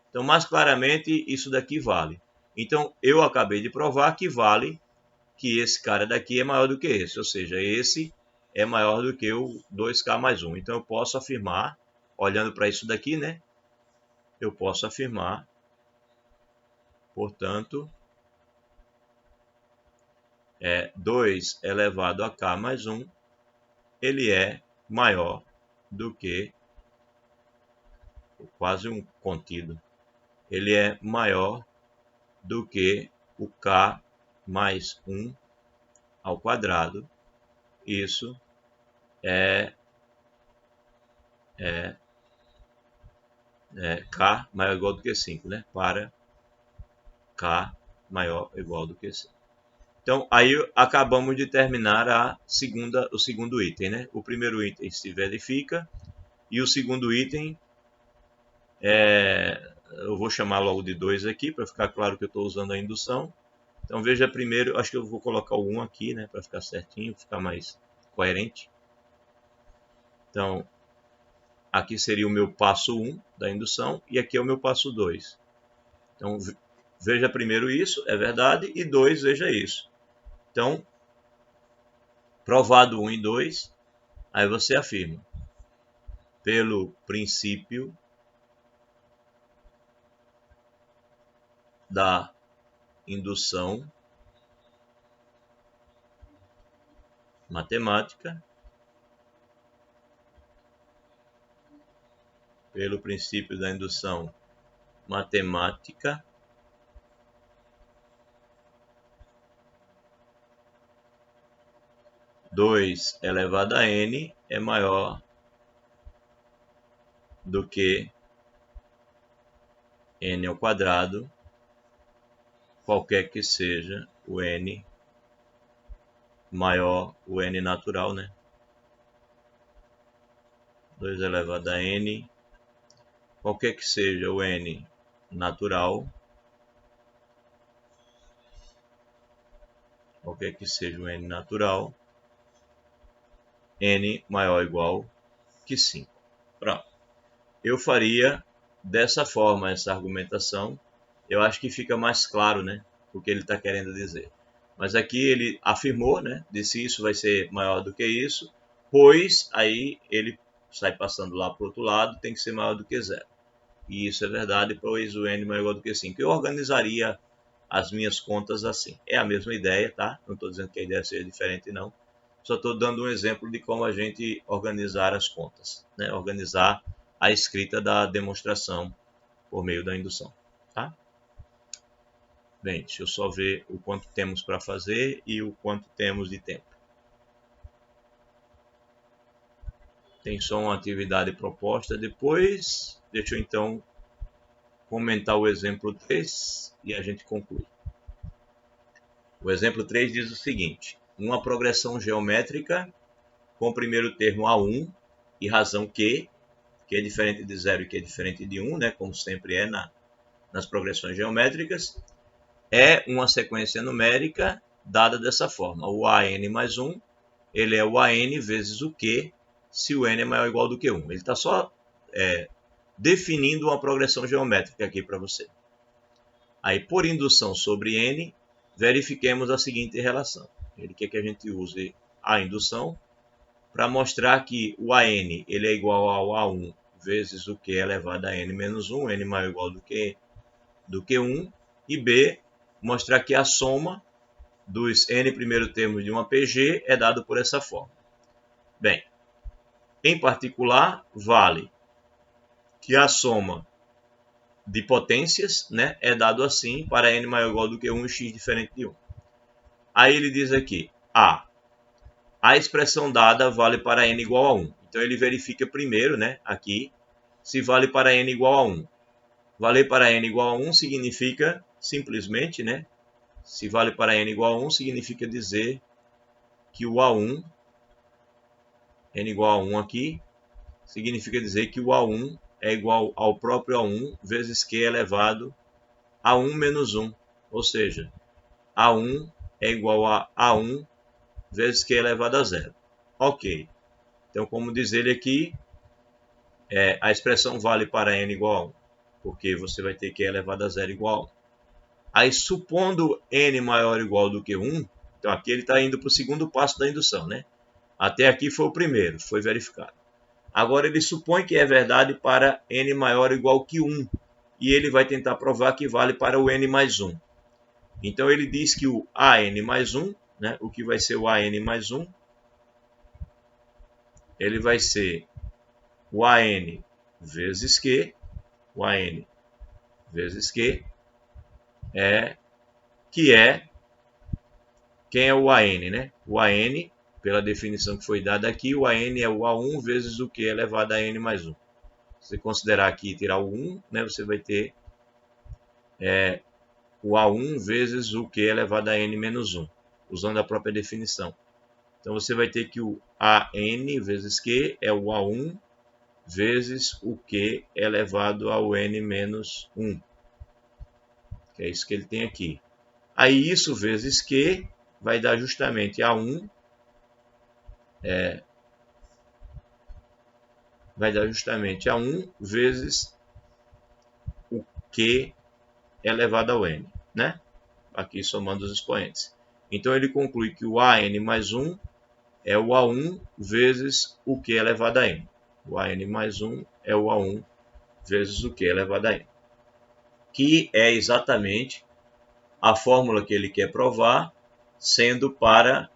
Então mais claramente isso daqui vale. Então eu acabei de provar que vale, que esse cara daqui é maior do que esse. Ou seja, esse é maior do que o 2k mais 1. Então eu posso afirmar, olhando para isso daqui, né? Eu posso afirmar, portanto, 2 elevado a k mais 1, ele é maior do que, quase um contido, ele é maior do que o k mais 1 ao quadrado. Isso é k maior ou igual do que 5, né? Para k maior ou igual do que 5. Então, aí acabamos de terminar o segundo item, né? O primeiro item se verifica e o segundo item, eu vou chamar logo de 2 aqui, para ficar claro que eu estou usando a indução. Então, veja primeiro, acho que eu vou colocar o 1 aqui, né? Para ficar certinho, ficar mais coerente. Então, aqui seria o meu passo 1 da indução e aqui é o meu passo 2. Então, veja primeiro isso, é verdade, e 2, veja isso. Então, provado 1 e 2, aí você afirma, pelo princípio da indução matemática, pelo princípio da indução matemática, dois elevado a n é maior do que n ao quadrado, qualquer que seja o n maior, o n natural, né? 2 elevado a n, qualquer que seja o n natural, qualquer que seja o n natural, n maior ou igual que 5. Pronto. Eu faria dessa forma essa argumentação. Eu acho que fica mais claro, né, o que ele está querendo dizer. Mas aqui ele afirmou, né, disse isso vai ser maior do que isso, pois aí ele sai passando lá para o outro lado, tem que ser maior do que 0. E isso é verdade, pois o n maior ou igual do que 5. Eu organizaria as minhas contas assim. É a mesma ideia, tá? Não estou dizendo que a ideia seja diferente, não. Só estou dando um exemplo de como a gente organizar as contas, né? Organizar a escrita da demonstração por meio da indução, tá? Bem, deixa eu só ver o quanto temos para fazer e o quanto temos de tempo. Tem só uma atividade proposta. Depois, deixa eu então comentar o exemplo 3 e a gente conclui. O exemplo 3 diz o seguinte: uma progressão geométrica com o primeiro termo A1 e razão Q, que é diferente de 0 e que é diferente de 1, né, como sempre é nas progressões geométricas, é uma sequência numérica dada dessa forma. O AN mais 1, ele é o AN vezes o Q, se o N é maior ou igual do que 1. Ele está só definindo uma progressão geométrica aqui para você. Aí, por indução sobre N, verifiquemos a seguinte relação. Ele quer que a gente use a indução para mostrar que o AN ele é igual ao A1 vezes o Q elevado a N menos 1, N maior ou igual do que 1, e B, mostrar que a soma dos N primeiro termos de uma PG é dado por essa forma. Bem, em particular, vale que a soma de potências, né, é dado assim para N maior ou igual do que 1 e X diferente de 1. Aí ele diz aqui, a expressão dada vale para N igual a 1. Então ele verifica primeiro, né, aqui, se vale para N igual a 1. Valer para N igual a 1 significa simplesmente, né, se vale para N igual a 1 significa dizer que o A1, N igual a 1 aqui, significa dizer que o A1 é igual ao próprio A1 vezes Q elevado a 1 menos 1. Ou seja, A1 é igual a A1 vezes Q elevado a 0. Ok. Então, como diz ele aqui, a expressão vale para N igual a 1, porque você vai ter Q elevado a 0 igual a 1. Aí, supondo N maior ou igual do que 1, então aqui ele está indo para o segundo passo da indução, né? Até aqui foi o primeiro, foi verificado. Agora ele supõe que é verdade para N maior ou igual que 1, e ele vai tentar provar que vale para o N mais 1. Então ele diz que o AN mais 1, né, o que vai ser o AN mais 1, ele vai ser o AN vezes Q, o AN vezes Q, que é, quem é o AN, né? O AN, pela definição que foi dada aqui, o AN é o A1 vezes o Q elevado a N mais 1. Se você considerar aqui e tirar o 1, né, você vai ter o A1 vezes o Q elevado a N menos 1, usando a própria definição. Então você vai ter que o AN vezes Q é o A1 vezes o Q elevado ao N menos 1. Que é isso que ele tem aqui. Aí isso vezes Q vai dar justamente A1, vai dar justamente A1 vezes o Q elevado ao N, né? Aqui somando os expoentes. Então ele conclui que o AN mais 1 é o A1 vezes o Q elevado a N. O AN mais 1 é o A1 vezes o Q elevado a N. Que é exatamente a fórmula que ele quer provar, sendo para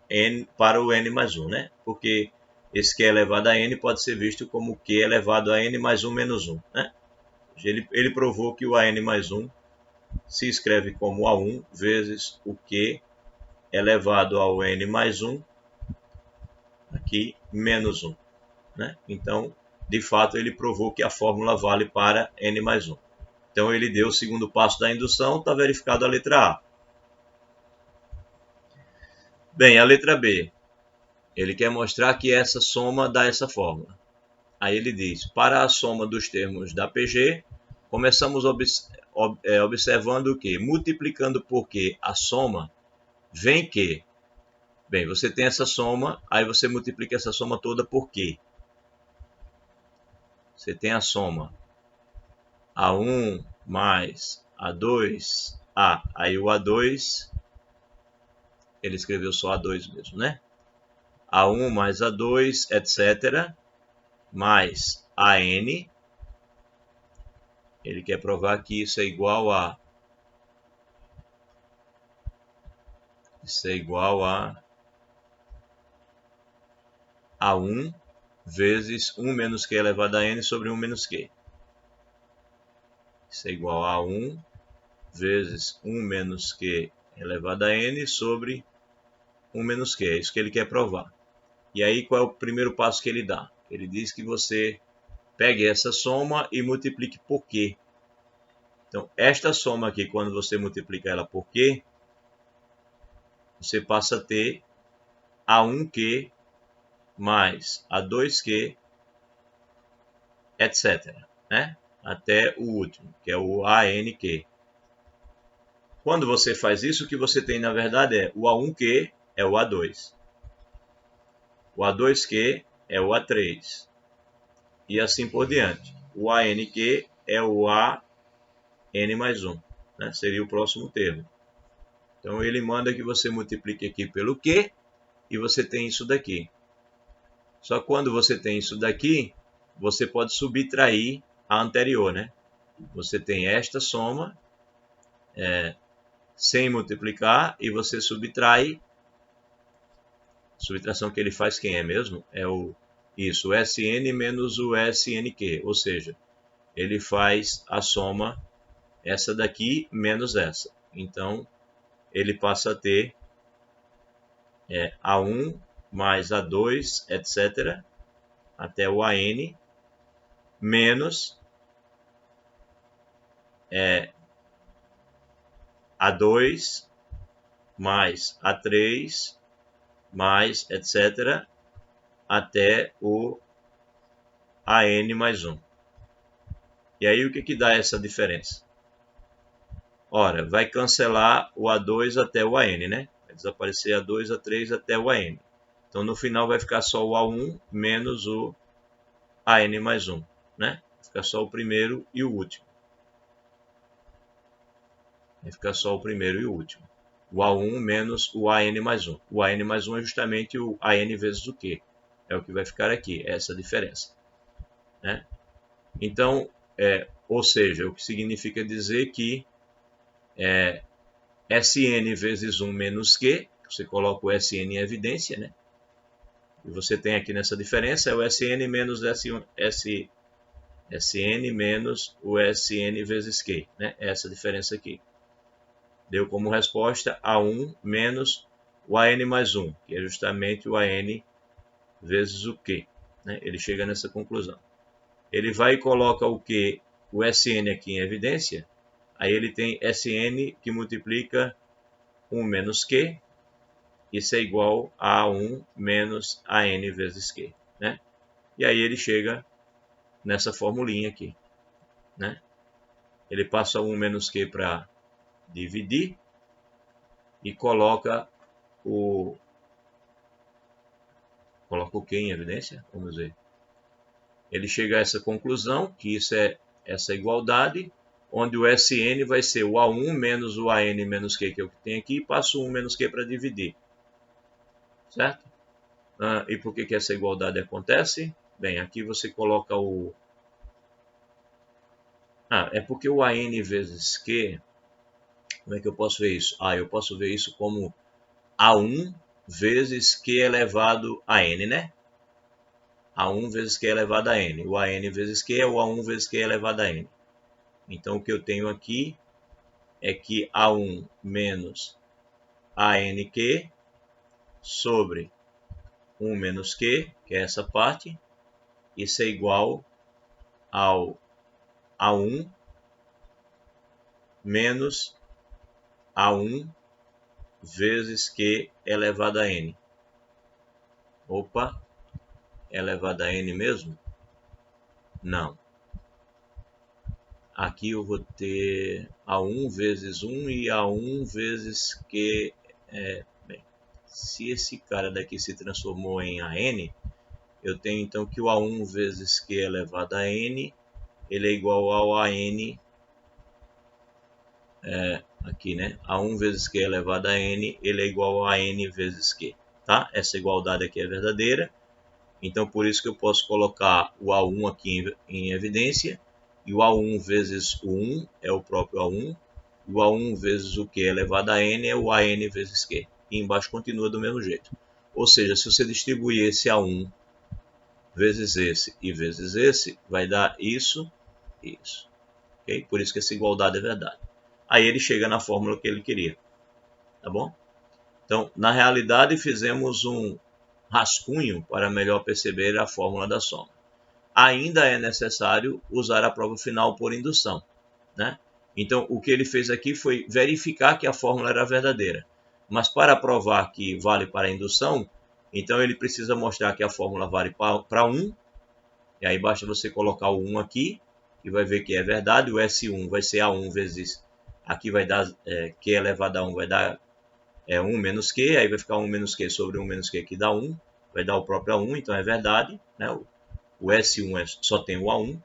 o N mais 1, né? Porque esse Q elevado a N pode ser visto como Q elevado a N mais 1 menos 1, né? Ele provou que o AN mais 1 se escreve como A1 vezes o Q elevado ao N mais 1, aqui, menos 1. Né? Então, de fato, ele provou que a fórmula vale para N mais 1. Então, ele deu o segundo passo da indução, está verificado a letra A. Bem, a letra B. Ele quer mostrar que essa soma dá essa fórmula. Aí ele diz, para a soma dos termos da PG, começamos observando o quê? Multiplicando por quê? A soma vem que... Bem, você tem essa soma, aí você multiplica essa soma toda por quê? Você tem a soma A1 mais A2, aí o A2, ele escreveu só A2 mesmo, né? A1 mais A2, etc., mais AN, ele quer provar que isso é igual a... Isso é igual a A1 vezes 1 menos Q elevado a N sobre 1 menos Q. Isso é igual a 1 vezes 1 menos Q elevado a N sobre 1 menos Q. É isso que ele quer provar. E aí, qual é o primeiro passo que ele dá? Ele diz que você pegue essa soma e multiplique por Q. Então, esta soma aqui, quando você multiplica ela por Q, você passa a ter A1Q mais A2Q, etc., né? Até o último, que é o ANQ. Quando você faz isso, o que você tem, na verdade, é o A1Q é o A2. O A2Q é o A3. E assim por diante. O ANQ é o AN mais 1. Né? Seria o próximo termo. Então, ele manda que você multiplique aqui pelo Q e você tem isso daqui. Só que quando você tem isso daqui, você pode subtrair a anterior, né? Você tem esta soma sem multiplicar e você subtrai. A subtração que ele faz quem é mesmo? É o SN menos o SNQ, ou seja, ele faz a soma essa daqui menos essa. Então, ele passa a ter A1 mais A2, etc., até o AN, menos A2 mais A3 mais etc. até o AN mais 1. E aí o que dá essa diferença? Ora, vai cancelar o A2 até o AN, né? Vai desaparecer A2, A3 até o AN. Então no final vai ficar só o A1 menos o AN mais 1, né? Vai ficar só o primeiro e o último. Vai ficar só o primeiro e o último. O A1 menos o AN mais 1. O AN mais 1 é justamente o AN vezes o Q. É o que vai ficar aqui, essa diferença. Né? Então, ou seja, o que significa dizer que SN vezes 1 menos Q, você coloca o SN em evidência, né? E você tem aqui nessa diferença, é o SN menos SN menos o SN vezes Q, né? Essa diferença aqui. Deu como resposta A1 menos o AN mais 1, que é justamente o AN vezes o Q. Né? Ele chega nessa conclusão. Ele vai e coloca o Q, o SN aqui em evidência, aí ele tem SN que multiplica 1 menos Q, isso é igual a 1 menos AN vezes Q. Né? E aí ele chega nessa formulinha aqui. Né? Ele passa 1 menos Q para dividir e coloca o Q em evidência. Vamos ver. Ele chega a essa conclusão, que isso é essa igualdade, onde o SN vai ser o A1 menos o AN menos Q, que é o que tem aqui, e passo 1 menos Q para dividir. Certo? E por que essa igualdade acontece? Bem, aqui você coloca o... é porque o AN vezes Q... Como é que eu posso ver isso? Eu posso ver isso como A1 vezes Q elevado a N, né? A1 vezes Q elevado a N. O AN vezes Q é o A1 vezes Q elevado a N. Então, o que eu tenho aqui é que A1 menos ANQ sobre 1 menos Q, que é essa parte, isso é igual ao A1 menos A1 vezes Q elevado a N. Opa, elevado a N mesmo? Não. aqui eu vou ter A1 vezes 1 e A1 vezes Q. Bem, se esse cara daqui se transformou em AN, eu tenho então que o A1 vezes Q elevado a N, ele é igual ao AN, aqui, né? A1 vezes Q elevado a N, ele é igual a N vezes Q, tá? Essa igualdade aqui é verdadeira, então por isso que eu posso colocar o A1 aqui em evidência, e o A1 vezes o 1 é o próprio A1, e o A1 vezes o Q elevado a N é o AN vezes Q, e embaixo continua do mesmo jeito. Ou seja, se você distribuir esse A1 vezes esse e vezes esse, vai dar isso, isso. Okay? Por isso que essa igualdade é verdade. Aí ele chega na fórmula que ele queria. Tá bom? Então, na realidade, fizemos um rascunho para melhor perceber a fórmula da soma. Ainda é necessário usar a prova final por indução, né? Então, o que ele fez aqui foi verificar que a fórmula era verdadeira. Mas para provar que vale para a indução, então ele precisa mostrar que a fórmula vale para 1. E aí basta você colocar o 1 aqui, e vai ver que é verdade. O S1 vai ser A1 vezes... Aqui vai dar Q elevado a 1, vai dar 1 menos Q. Aí vai ficar 1 menos Q sobre 1 menos Q, que dá 1. Vai dar o próprio A1, então é verdade, né? O S1 só tem o A1.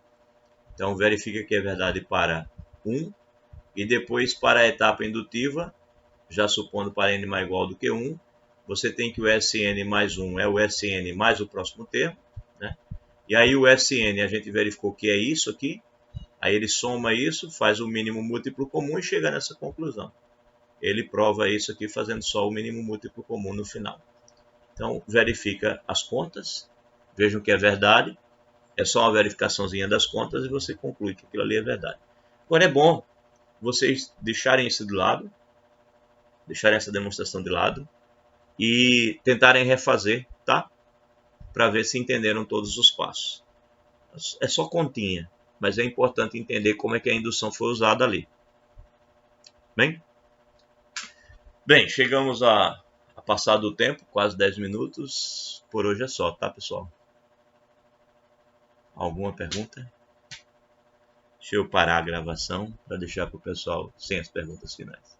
Então verifica que é verdade para 1. E depois para a etapa indutiva, já supondo para n mais igual do que 1, você tem que o Sn mais 1 é o Sn mais o próximo termo, né? E aí o Sn a gente verificou que é isso aqui. Aí ele soma isso, faz o mínimo múltiplo comum e chega nessa conclusão. Ele prova isso aqui fazendo só o mínimo múltiplo comum no final. Então verifica as contas, vejam que é verdade. É só uma verificaçãozinha das contas e você conclui que aquilo ali é verdade. Agora é bom vocês deixarem isso de lado, deixarem essa demonstração de lado e tentarem refazer, tá? Para ver se entenderam todos os passos. É só continha, mas é importante entender como é que a indução foi usada ali. Bem, chegamos a passar do tempo, quase 10 minutos. Por hoje é só, tá, pessoal? Alguma pergunta? Deixa eu parar a gravação para deixar para o pessoal sem as perguntas finais.